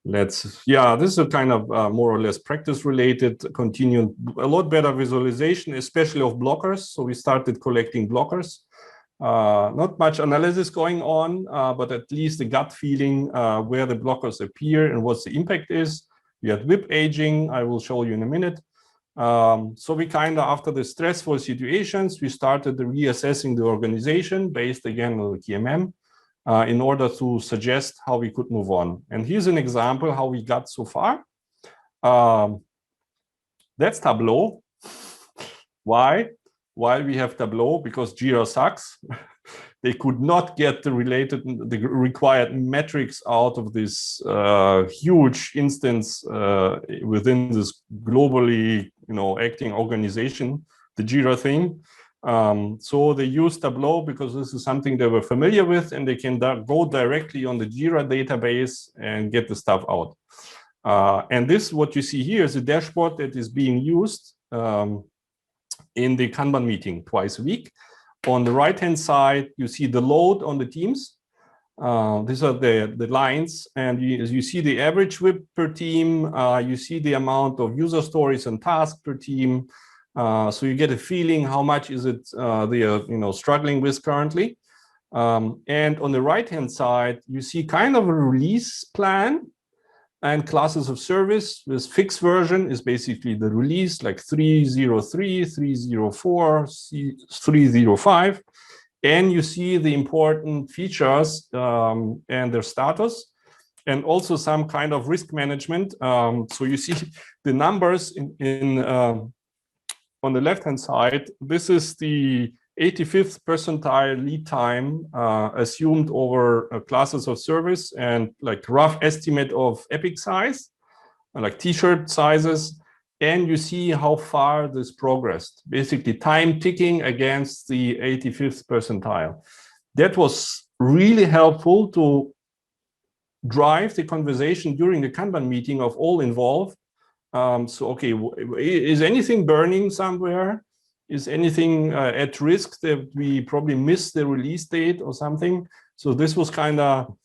This is a kind of more or less practice related, continued, a lot better visualization, especially of blockers. So we started collecting blockers. Not much analysis going on, but at least a gut feeling where the blockers appear and what the impact is. We had WIP aging, I will show you in a minute. So we kind of, after the stressful situations, we started reassessing the organization based again on the KMM in order to suggest how we could move on. And here's an example how we got so far. That's Tableau. Why? Why we have Tableau? Because Jira sucks. They could not get the required metrics out of this huge instance within this globally, acting organization, the Jira thing. So they use Tableau because this is something they were familiar with, and they can go directly on the Jira database and get the stuff out. And this, what you see here, is a dashboard that is being used in the Kanban meeting twice a week. On the right-hand side, you see the load on the teams. These are the lines, and you see the average WIP per team. You see the amount of user stories and tasks per team. So you get a feeling how much is it they are struggling with currently. And on the right-hand side, you see kind of a release plan and classes of service. This fixed version is basically the release, like 303, 304, 305. And you see the important features and their status, and also some kind of risk management. So you see the numbers on the left-hand side. This is the 85th percentile lead time assumed over classes of service and like rough estimate of epic size, like t-shirt sizes. And you see how far this progressed, basically time ticking against the 85th percentile. That was really helpful to drive the conversation during the Kanban meeting of all involved. So, okay, is anything burning somewhere? Is anything at risk that we probably missed the release date or something? So this was kind of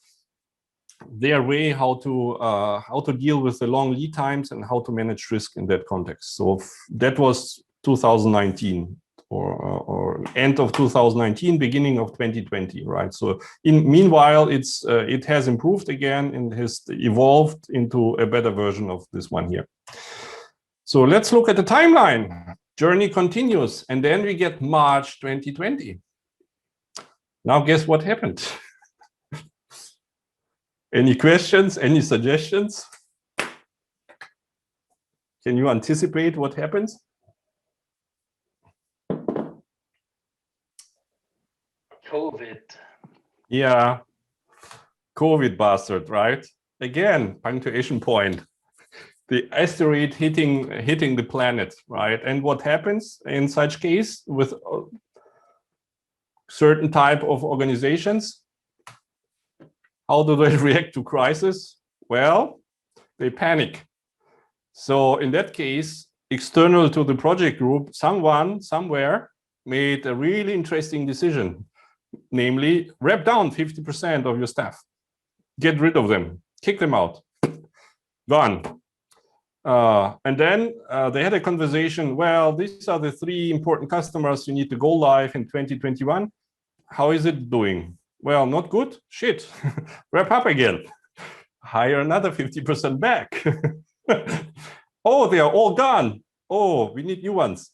their way how to deal with the long lead times and how to manage risk in that context. So that was 2019 or end of 2019, beginning of 2020, right? So meanwhile, it has improved again and has evolved into a better version of this one here. So let's look at the timeline. Journey continues, and then we get March 2020. Now, guess what happened? Any questions? Any suggestions? Can you anticipate what happens? COVID. Yeah, COVID bastard, right? Again, punctuation point. The asteroid hitting the planet, right? And what happens in such case with certain type of organizations? How do they react to crisis? Well, they panic. So in that case, external to the project group, someone somewhere made a really interesting decision, namely wrap down 50% of your staff, get rid of them, kick them out, gone. And then they had a conversation. Well, these are the 3 important customers you need to go live in 2021. How is it doing? Well, not good. Shit. Wrap up again. Hire another 50% back. Oh, they are all gone. Oh, we need new ones.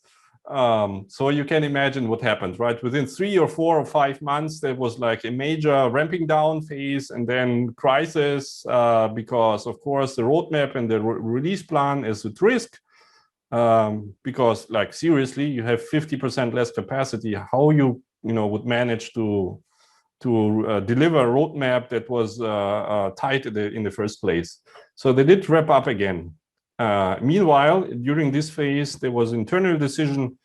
So you can imagine what happened, right? Within 3 or 4 or 5 months, there was like a major ramping down phase and then crisis because, of course, the roadmap and the release plan is at risk because, like, seriously, you have 50% less capacity. How you would manage to to deliver a roadmap that was tight in the first place. So they did wrap up again. Meanwhile, during this phase, there was internal decision,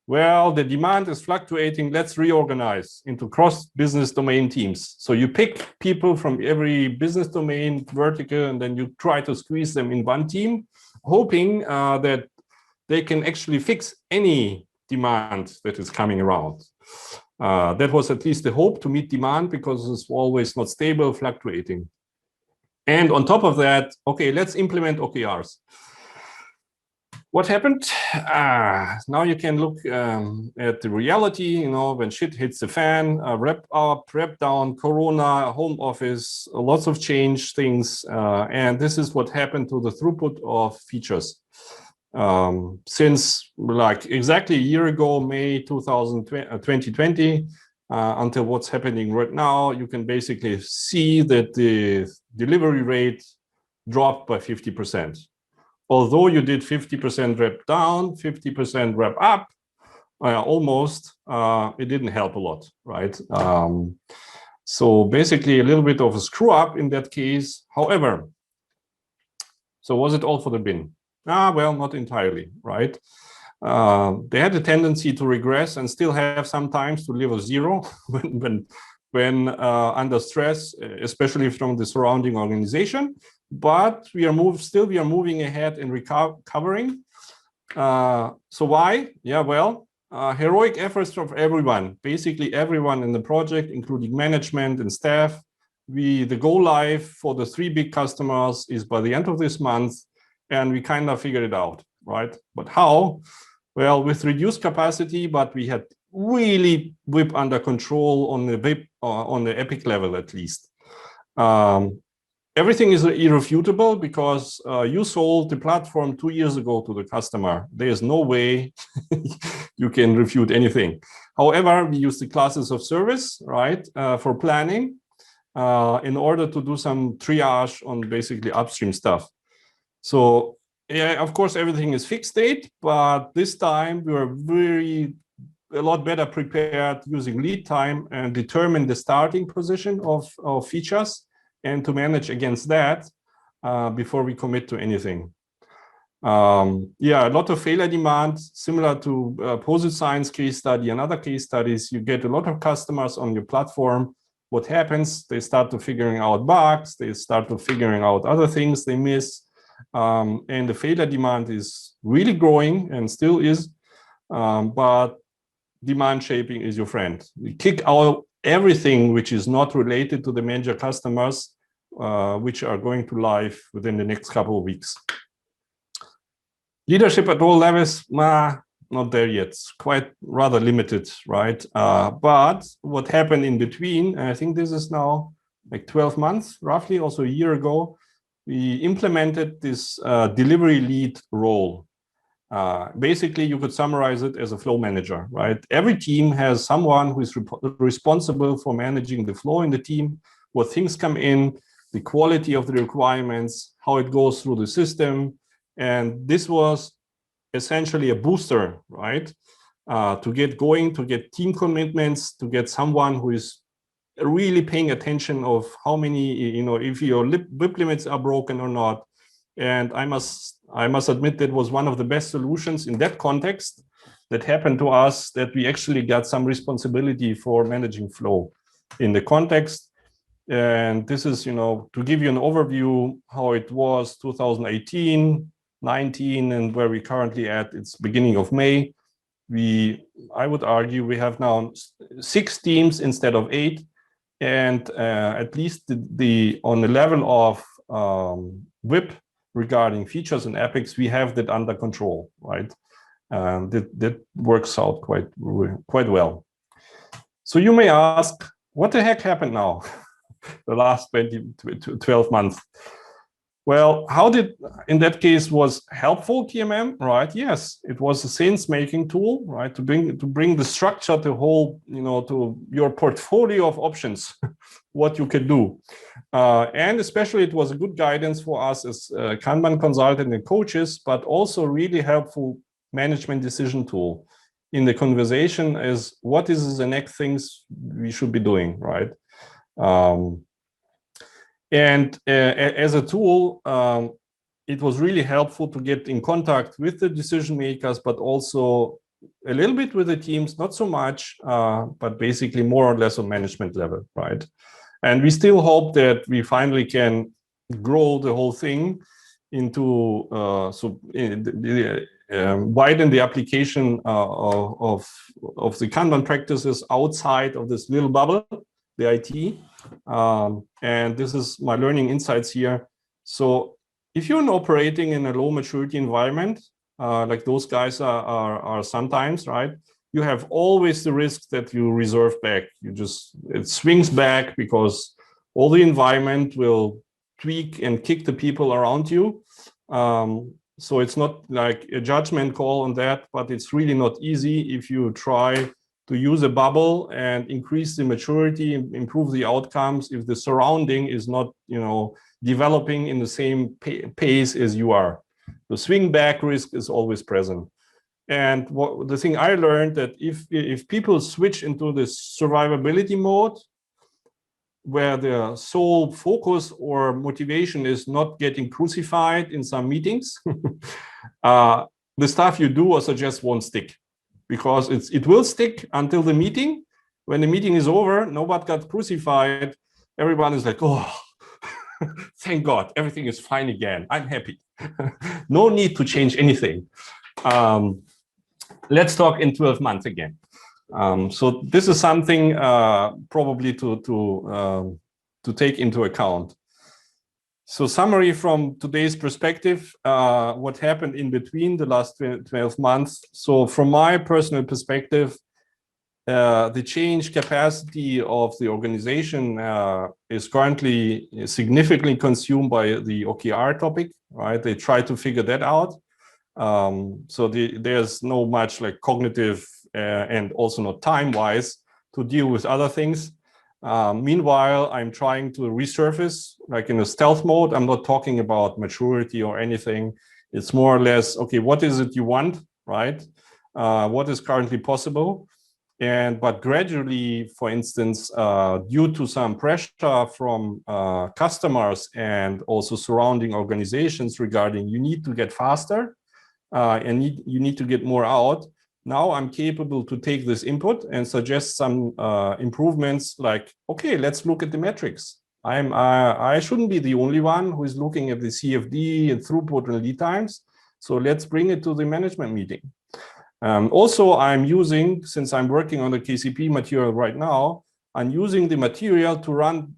well, the demand is fluctuating, let's reorganize into cross-business domain teams. So you pick people from every business domain vertical, and then you try to squeeze them in one team, hoping that they can actually fix any demand that is coming around. That was at least the hope, to meet demand, because it's always not stable, fluctuating. And on top of that, okay, let's implement OKRs. What happened? Now you can look at the reality, when shit hits the fan, wrap up, wrap down, Corona, home office, lots of change things. And this is what happened to the throughput of features. Since like exactly a year ago, May 2020, until what's happening right now, you can basically see that the delivery rate dropped by 50%. Although you did 50% rep down, 50% rep up, almost, it didn't help a lot, right? So basically a little bit of a screw up in that case. However, so was it all for the bin? Well, not entirely, right? They had a tendency to regress and still have sometimes to level zero when under stress, especially from the surrounding organization. But we are moving ahead and recovering. So why? Yeah, well, heroic efforts of everyone, basically everyone in the project, including management and staff. The go live for the 3 big customers is by the end of this month, and we kind of figured it out, right? But how? Well, with reduced capacity, but we had really WIP under control on the WIP, on the epic level at least. Everything is irrefutable because you sold the platform 2 years ago to the customer. There's no way you can refute anything. However, we use the classes of service, right, for planning in order to do some triage on basically upstream stuff. So yeah, of course, everything is fixed state, but this time we were a lot better prepared using lead time and determine the starting position of features and to manage against that before we commit to anything. Yeah, a lot of failure demand, similar to POSIT Science case study and other case studies. You get a lot of customers on your platform. What happens? They start to figuring out bugs. They start to figuring out other things they miss. And the failure demand is really growing and still is, but demand shaping is your friend. You kick out everything which is not related to the major customers, which are going to live within the next couple of weeks. Leadership at all levels, not there yet. It's quite rather limited, right? But what happened in between, and I think this is now like 12 months, roughly, also a year ago, we implemented this delivery lead role. Basically, you could summarize it as a flow manager, right? Every team has someone who is responsible for managing the flow in the team, what things come in, the quality of the requirements, how it goes through the system. And this was essentially a booster, right? To get going, to get team commitments, to get someone who is really paying attention of how many, if your WIP limits are broken or not. And I must admit that was one of the best solutions in that context that happened to us, that we actually got some responsibility for managing flow in the context. And this is, to give you an overview how it was 2018, 19, and where we're currently at. It's beginning of May. I would argue we have now 6 teams instead of 8. And at least on the level of WIP regarding features and epics, we have that under control, right? That works out quite well. So you may ask, what the heck happened now? The last 12 months. Well, in that case, was helpful TMM, right? Yes, it was a sense-making tool, right? To bring the structure to whole, to your portfolio of options, what you can do. And especially it was a good guidance for us as Kanban consultant and coaches, but also really helpful management decision tool in the conversation as what is the next things we should be doing, right? And as a tool, it was really helpful to get in contact with the decision makers, but also a little bit with the teams, not so much, but basically more or less on management level, right? And we still hope that we finally can grow the whole thing into widen the application of the Kanban practices outside of this little bubble, the IT. And this is my learning insights here. So if you're operating in a low maturity environment, like those guys are sometimes, right? You have always the risk that you reserve back. It swings back because all the environment will tweak and kick the people around you. So it's not like a judgment call on that, but it's really not easy if you try to use a bubble and increase the maturity, improve the outcomes if the surrounding is not, developing in the same pace as you are. The swing back risk is always present. And the thing I learned that if people switch into this survivability mode, where their sole focus or motivation is not getting crucified in some meetings, the stuff you do or suggest won't stick, because it will stick until the meeting. When the meeting is over, nobody got crucified. Everyone is like, oh, thank God, everything is fine again. I'm happy. No need to change anything. Let's talk in 12 months again. So this is something probably to take into account. So summary from today's perspective, what happened in between the last 12 months. So from my personal perspective, the change capacity of the organization is currently significantly consumed by the OKR topic, right? They try to figure that out. So there's no much like cognitive and also not time-wise to deal with other things. Meanwhile, I'm trying to resurface like in a stealth mode. I'm not talking about maturity or anything. It's more or less, okay, what is it you want, right? What is currently possible? But gradually, for instance, due to some pressure from customers and also surrounding organizations regarding you need to get faster and you need to get more out. Now I'm capable to take this input and suggest some improvements like, okay, let's look at the metrics. I shouldn't be the only one who is looking at the CFD and throughput and lead times. So let's bring it to the management meeting. Also, I'm using, since I'm working on the KCP material right now, I'm using the material to run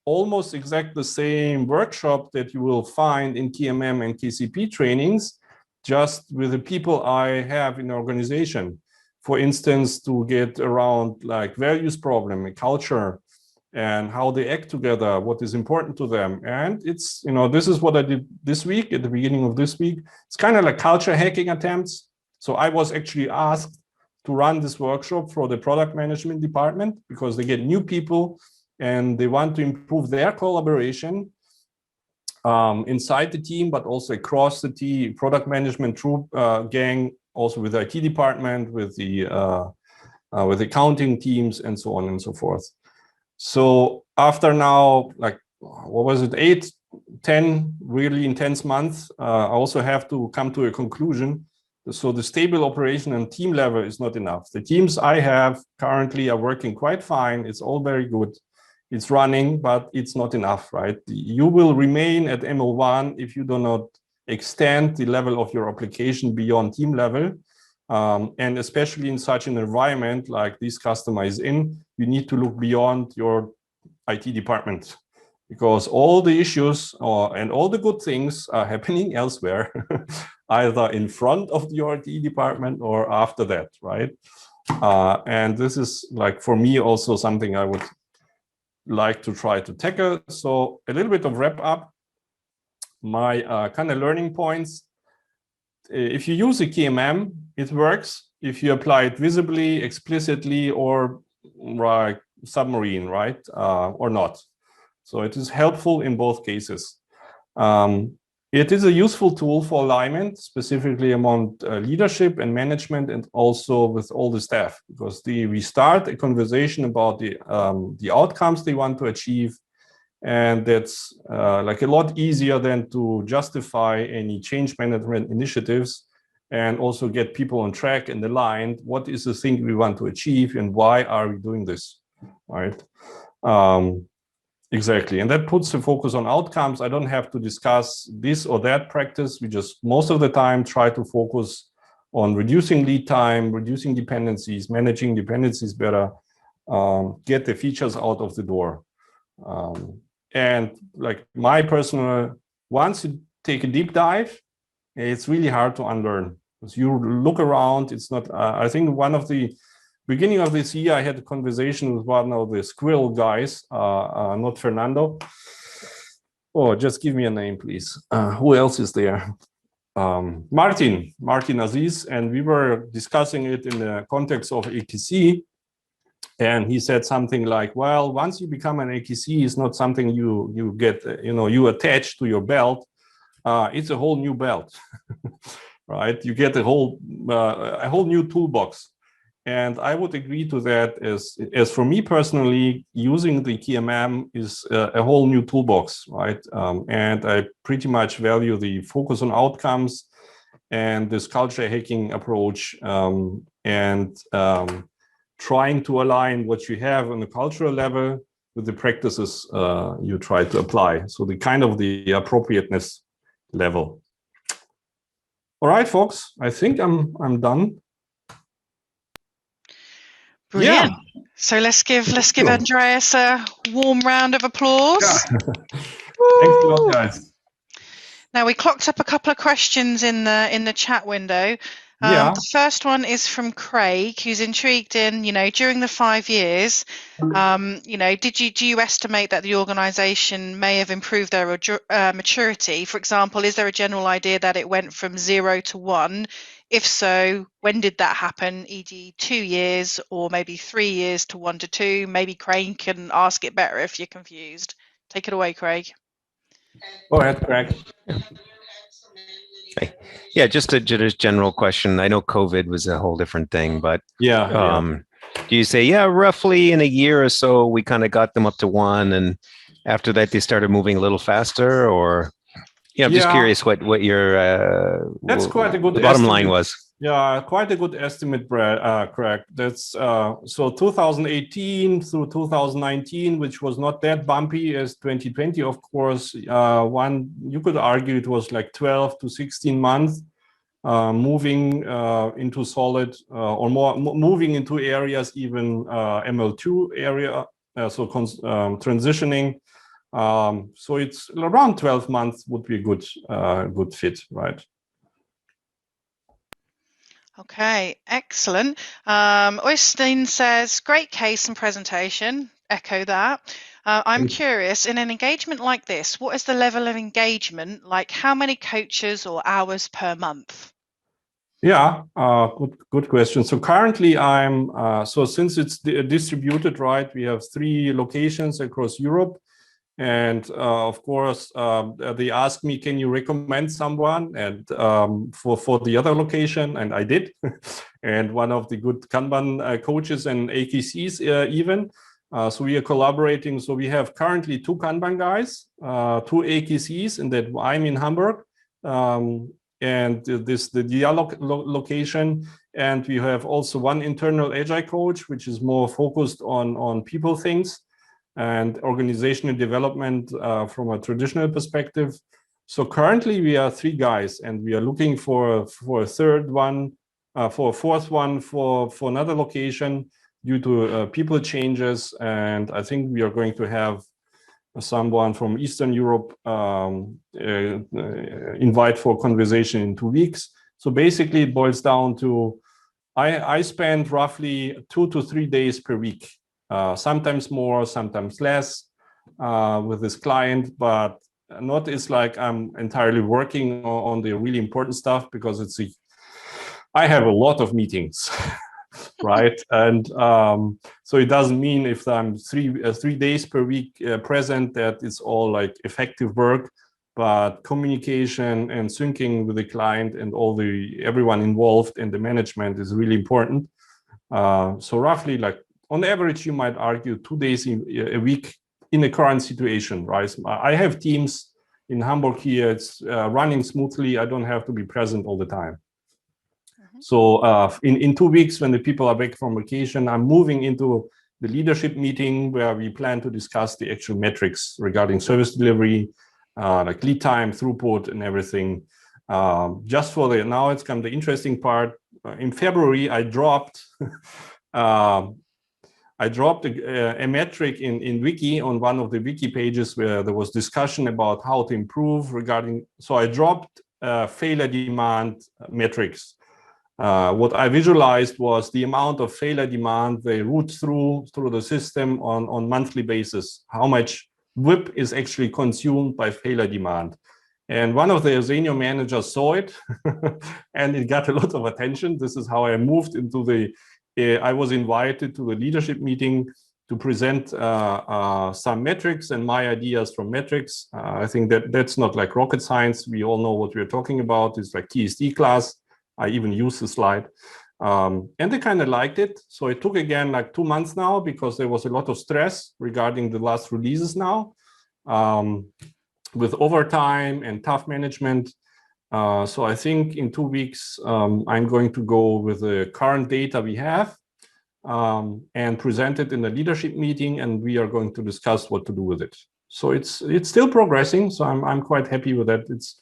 almost exactly the same workshop that you will find in KMM and KCP trainings, just with the people I have in the organization. For instance, to get around like values problem, culture, and how they act together, what is important to them. And it's, this is what I did this week, at the beginning of this week. It's kind of like culture hacking attempts. So I was actually asked to run this workshop for the product management department because they get new people and they want to improve their collaboration inside the team, but also across the team, product management troop gang, also with the IT department, with the accounting teams, and so on and so forth. So after now, like, what was it, 8, 10 really intense months, I also have to come to a conclusion. So the stable operation and team level is not enough. The teams I have currently are working quite fine. It's all very good. It's running, but it's not enough, right? You will remain at ML1 if you do not extend the level of your application beyond team level. And especially in such an environment like this customer is in, you need to look beyond your IT department, because all the issues and all the good things are happening elsewhere, either in front of the IT department or after that, right? And this is like, for me, also something I would like to try to tackle. So a little bit of wrap up, my kind of learning points. If you use a KMM, it works. If you apply it visibly, explicitly, or like submarine, right? Or not. So it is helpful in both cases. It is a useful tool for alignment, specifically among leadership and management, and also with all the staff, because we start a conversation about the outcomes they want to achieve, and that's like a lot easier than to justify any change management initiatives, and also get people on track and aligned. What is the thing we want to achieve, and why are we doing this, right? Exactly, and that puts the focus on outcomes. I don't have to discuss this or that practice. We just most of the time try to focus on reducing lead time, reducing dependencies, managing dependencies better, get the features out of the door. And like my personal, once you take a deep dive, it's really hard to unlearn. Because you look around, it's not, I think one of the beginning of this year, I had a conversation with one of the Squirrel guys, not Fernando. Oh, just give me a name, please. Who else is there? Martin Aziz, and we were discussing it in the context of ATC. And he said something like, well, once you become an ATC, it's not something you get, you attach to your belt. It's a whole new belt, right? You get a whole new toolbox. And I would agree to that as for me personally, using the KMM is a whole new toolbox, right? And I pretty much value the focus on outcomes and this culture hacking approach, and trying to align what you have on the cultural level with the practices you try to apply. So the kind of the appropriateness level. All right, folks, I think I'm done. Brilliant. Yeah. So let's give Andreas a warm round of applause. Yeah. Thanks a lot, guys. Now we clocked up a couple of questions in the chat window. The first one is from Craig, who's intrigued in, during the 5 years, do you estimate that the organisation may have improved their maturity? For example, is there a general idea that it went from 0 to 1? If so, when did that happen, e.g. 2 years or maybe 3 years to 1 to 2? Maybe Craig can ask it better if you're confused. Take it away, Craig. Go ahead, Craig. Yeah, just a general question. I know COVID was a whole different thing, but do you say, roughly in a year or so, we kind of got them up to 1, and after that they started moving a little faster? Or I'm just curious what your that's quite a good bottom line was. Yeah, quite a good estimate, Craig. That's so 2018 through 2019, which was not that bumpy as 2020, of course. You could argue it was like 12 to 16 months, moving into solid or more, moving into areas even ML2 area. So transitioning. So it's around 12 months would be a good fit, right? Okay, excellent. Oystein says, great case and presentation. Echo that. I'm curious, in an engagement like this, what is the level of engagement? Like how many coaches or hours per month? Yeah, good question. So currently so since it's distributed, right, we have 3 locations across Europe. And of course, they asked me, can you recommend someone? And for the other location, and I did. And one of the good Kanban coaches and AKCs even. So we are collaborating. So we have currently 2 Kanban guys, 2 AKCs, and that I'm in Hamburg. And the dialogue location. And we have also 1 internal Agile coach, which is more focused on people things and organizational development from a traditional perspective. So currently we are 3 guys, and we are looking for a third one, for a fourth one for another location due to people changes. And I think we are going to have someone from Eastern Europe invite for conversation in 2 weeks. So basically it boils down to, I spend roughly 2 to 3 days per week. Sometimes more, sometimes less with this client, but not it's like I'm entirely working on the really important stuff, because I have a lot of meetings, right? And so it doesn't mean if I'm 3 days per week present that it's all like effective work. but communication and syncing with the client and everyone involved in the management is really important. So roughly, like on average, you might argue 2 days a week in the current situation, right? I have teams in Hamburg here, it's running smoothly. I don't have to be present all the time. So in 2 weeks, when the people are back from vacation, I'm moving into the leadership meeting where we plan to discuss the actual metrics regarding service delivery, like lead time, throughput, and everything. Just for now it's come the interesting part. In February, I dropped a metric in Wiki on one of the Wiki pages where there was discussion about how to improve regarding. So I dropped failure demand metrics. What I visualized was the amount of failure demand they route through the system on monthly basis. How much WIP is actually consumed by failure demand. And one of the senior managers saw it and it got a lot of attention. This is how I moved into I was invited to the leadership meeting to present some metrics and my ideas from metrics. I think that's not like rocket science. We all know what we're talking about. It's like TSD class. I even used the slide. And they kind of liked it. So it took again like 2 months now because there was a lot of stress regarding the last releases now with overtime and tough management. So I think in 2 weeks, I'm going to go with the current data we have and present it in the leadership meeting, and we are going to discuss what to do with it. So it's still progressing. So I'm quite happy with that. It's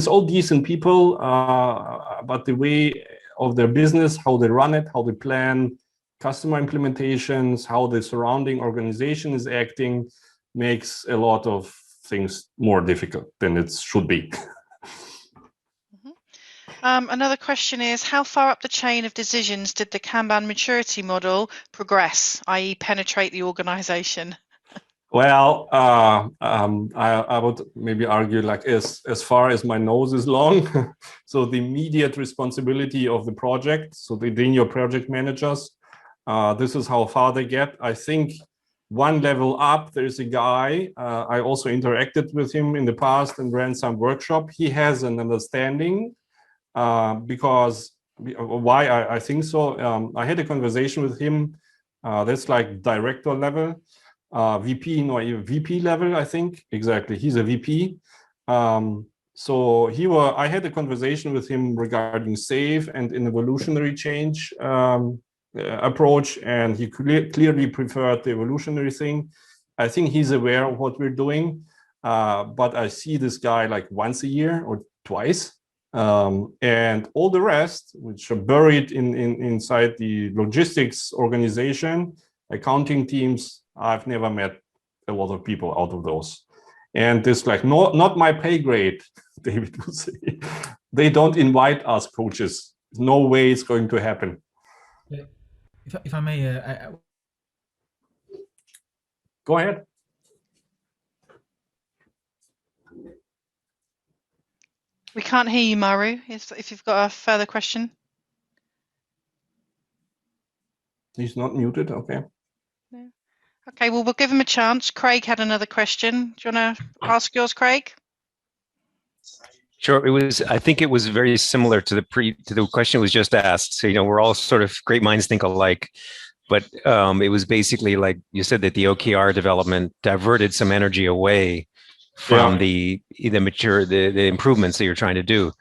all decent people, but the way of their business, how they run it, how they plan customer implementations, how the surrounding organization is acting, makes a lot of things more difficult than it should be. Another question is, how far up the chain of decisions did the Kanban Maturity Model progress, i.e. penetrate the organization? Well, I would maybe argue like as far as my nose is long. So the immediate responsibility of the project, so the senior project managers, this is how far they get. I think one level up, there's a guy, I also interacted with him in the past and ran some workshop. He has an understanding because why I think so. I had a conversation with him. That's like director level. VP, no, VP level, I think. Exactly, he's a VP. So I had a conversation with him regarding SAFe and an evolutionary change approach, and he clearly preferred the evolutionary thing. I think he's aware of what we're doing, but I see this guy like once a year or twice. And all the rest, which are buried inside the logistics organization, accounting teams, I've never met a lot of people out of those. And it's like, not my pay grade, David would say. They don't invite us coaches. No way it's going to happen. If I may, Go ahead. We can't hear you, Maru, if you've got a further question. He's not muted, okay. No. Okay, well, we'll give him a chance. Craig had another question. Do you want to ask yours, Craig? Sure. I think it was very similar to the question was just asked. So, we're all sort of great minds think alike, but it was basically like you said that the OKR development diverted some energy away from the improvements that you're trying to do.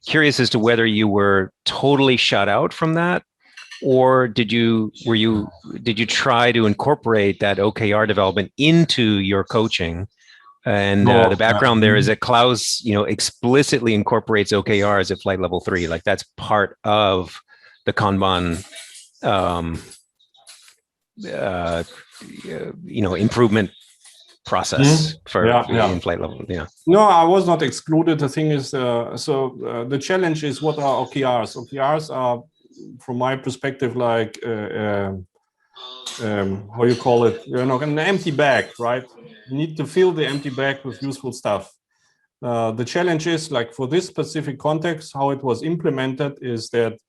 Curious as to whether you were totally shut out from that, or did you try to incorporate that OKR development into your coaching? And the background there is that Klaus, explicitly incorporates OKRs at flight level 3. Like that's part of the Kanban, improvement process in flight level. Yeah. No, I was not excluded. The thing is, the challenge is, what are OKRs? OKRs are, from my perspective, like how you call it, an empty bag, right? You need to fill the empty bag with useful stuff. The challenge is, like for this specific context, how it was implemented is that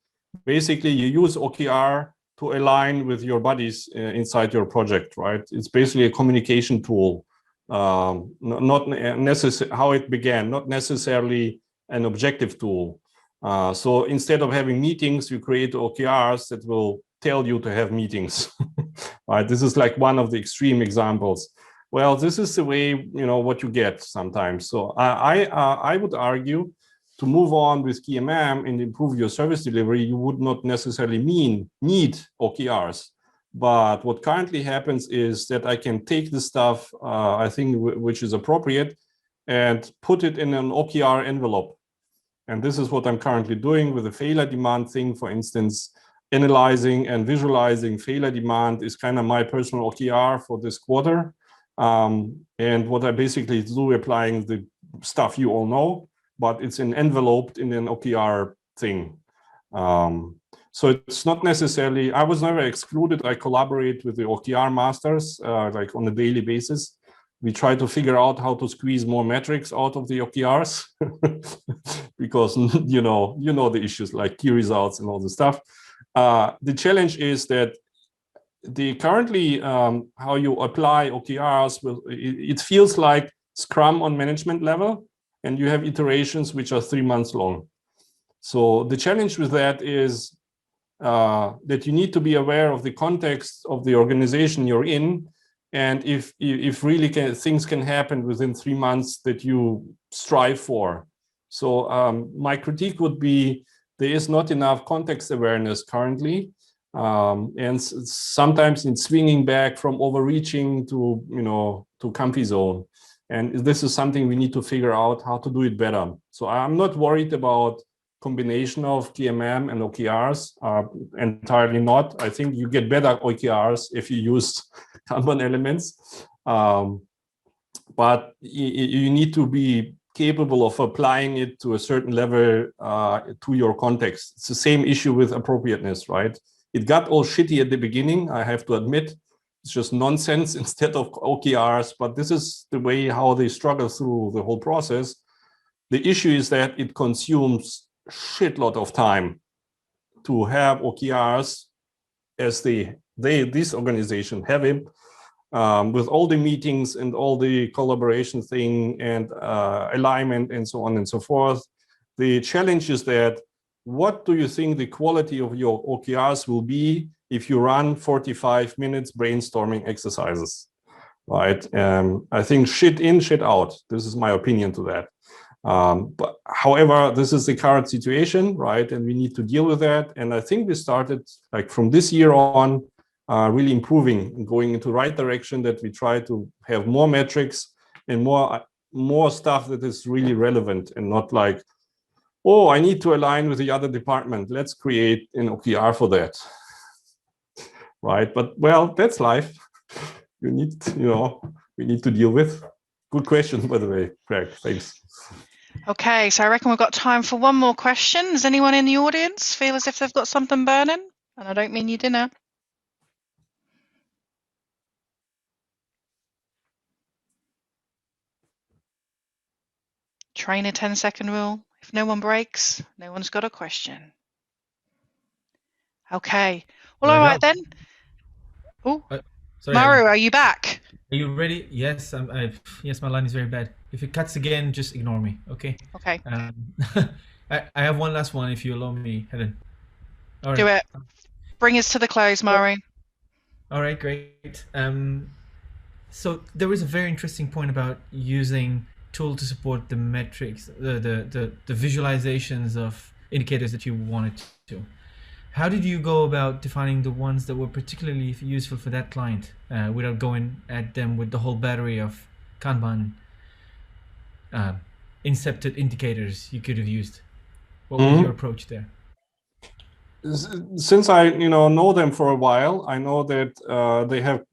basically you use OKR to align with your buddies inside your project, right? It's basically a communication tool. not necessarily how it began, not necessarily an objective tool. So instead of having meetings, you create OKRs that will tell you to have meetings. Right? This is like one of the extreme examples. Well, this is the way, what you get sometimes. So I would argue to move on with KMM and improve your service delivery, you would not necessarily need OKRs. But what currently happens is that I can take the stuff, I think, which is appropriate, and put it in an OKR envelope. And this is what I'm currently doing with the failure demand thing. For instance, analyzing and visualizing failure demand is kind of my personal OKR for this quarter. And what I basically do, applying the stuff you all know, but it's enveloped in an OKR thing. So it's not necessarily, I was never excluded. I collaborate with the OKR masters, like on a daily basis. We try to figure out how to squeeze more metrics out of the OKRs because, you know the issues like key results and all the stuff. The challenge is that currently how you apply OKRs, it feels like Scrum on management level, and you have iterations which are 3 months long. So the challenge with that is that you need to be aware of the context of the organization you're in, and if really things can happen within 3 months that you strive for. So my critique would be there is not enough context awareness currently, and sometimes in swinging back from overreaching to comfy zone. And this is something we need to figure out how to do it better. So I'm not worried about combination of KMM and OKRs, entirely not. I think you get better OKRs if you use Kanban elements, but you need to be capable of applying it to a certain level to your context. It's the same issue with appropriateness, right? It got all shitty at the beginning, I have to admit. It's just nonsense instead of OKRs, but this is the way how they struggle through the whole process. The issue is that it consumes a shitload of time to have OKRs as this organization have it, with all the meetings and all the collaboration thing and alignment and so on and so forth. The challenge is that what do you think the quality of your OKRs will be if you run 45 minutes brainstorming exercises, right? I think shit in, shit out. This is my opinion to that. But however, this is the current situation, right? And we need to deal with that. And I think we started like from this year on, really improving and going into the right direction, that we try to have more metrics and more stuff that is really relevant and not like, oh, I need to align with the other department. Let's create an OKR for that. Right, but well, that's life. We need to deal with. Good question, by the way, Craig. Thanks. Okay, so I reckon we've got time for one more question. Does anyone in the audience feel as if they've got something burning? And I don't mean your dinner. Train a 10-second rule. If no one breaks, no one's got a question. Okay. Well, all right then. Oh, sorry, Maru, are you back? Are you ready? Yes, yes, my line is very bad. If it cuts again, just ignore me, okay? Okay. I have one last one, if you allow me, Helen. All right. Do it. Bring us to the close, Maru. All right, great. So there was a very interesting point about using tool to support the metrics, the visualizations of indicators that you wanted to. How did you go about defining the ones that were particularly useful for that client without going at them with the whole battery of Kanban incepted indicators you could have used? What was your approach there? Since I know them for a while, I know that they have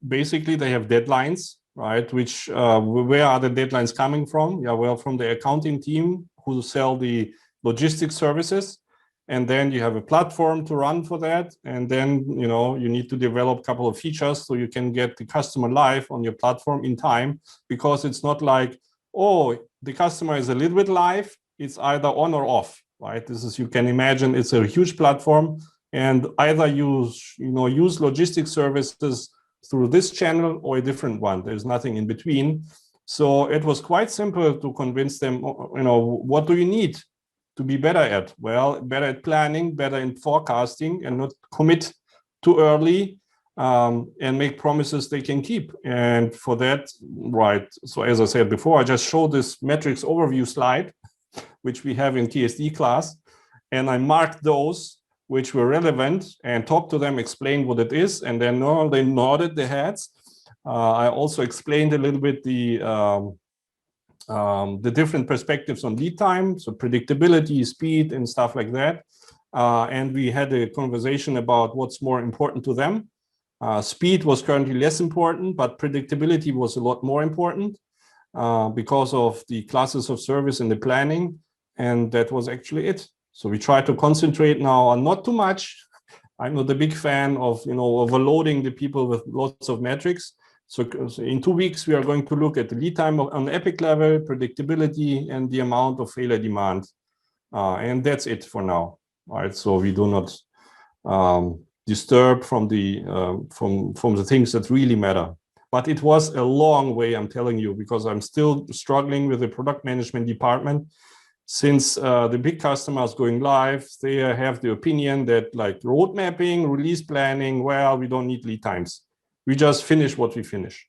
deadlines, right? Which where are the deadlines coming from? Yeah, well, from the accounting team who sell the logistics services. And then you have a platform to run for that. And then, you need to develop a couple of features so you can get the customer live on your platform in time, because it's not like, oh, the customer is a little bit live. It's either on or off, right? You can imagine it's a huge platform, and either use logistics services through this channel or a different one. There's nothing in between. So it was quite simple to convince them, what do you need to be better at? Well, better at planning, better in forecasting, and not commit too early, and make promises they can keep. And for that, right, so as I said before, I just showed this metrics overview slide, which we have in TSD class, and I marked those which were relevant and talked to them, explained what it is, and then they nodded their heads. I also explained a little bit the different perspectives on lead time, so predictability, speed, and stuff like that. And we had a conversation about what's more important to them. Speed was currently less important, but predictability was a lot more important because of the classes of service and the planning. And that was actually it. So we try to concentrate now on not too much. I'm not a big fan of overloading the people with lots of metrics. So in 2 weeks, we are going to look at the lead time on epic level, predictability, and the amount of failure demand. And that's it for now. All right. So we do not disturb from the things that really matter. But it was a long way, I'm telling you, because I'm still struggling with the product management department. Since the big customers going live, they have the opinion that like road mapping, release planning, well, we don't need lead times. We just finish what we finish,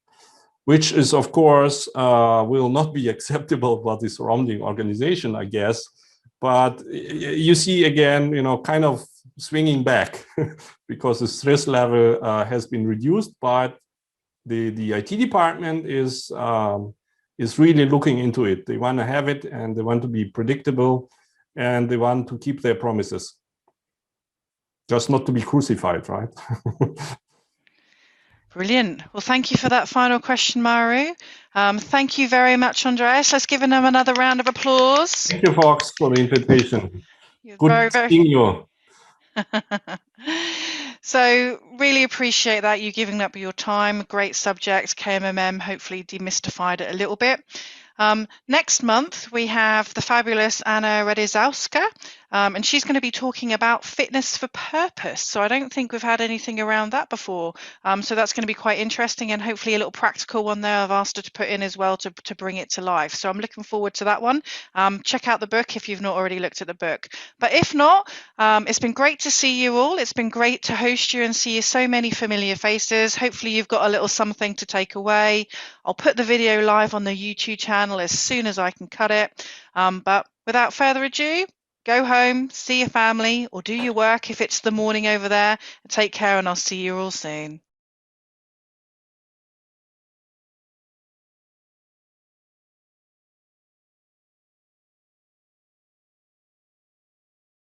which is, of course, will not be acceptable by the surrounding organization, I guess. But you see, again, kind of swinging back because the stress level has been reduced, but the IT department is really looking into it. They want to have it, and they want to be predictable, and they want to keep their promises. Just not to be crucified, right? Brilliant. Well, thank you for that final question, Maru. Thank you very much, Andreas. Let's give him another round of applause. Thank you, Fox, for the invitation. You're Good seeing you. So really appreciate that, you giving up your time. Great subject, KMMM, hopefully demystified it a little bit. Next month, we have the fabulous Anna Radizowska, and she's going to be talking about fitness for purpose. So I don't think we've had anything around that before. So that's going to be quite interesting, and hopefully a little practical one there I've asked her to put in as well to bring it to life. So I'm looking forward to that one. Check out the book if you've not already looked at the book. But if not, it's been great to see you all. It's been great to host you and see so many familiar faces. Hopefully you've got a little something to take away. I'll put the video live on the YouTube channel as soon as I can cut it. But without further ado, go home, see your family, or do your work if it's the morning over there. Take care, and I'll see you all soon.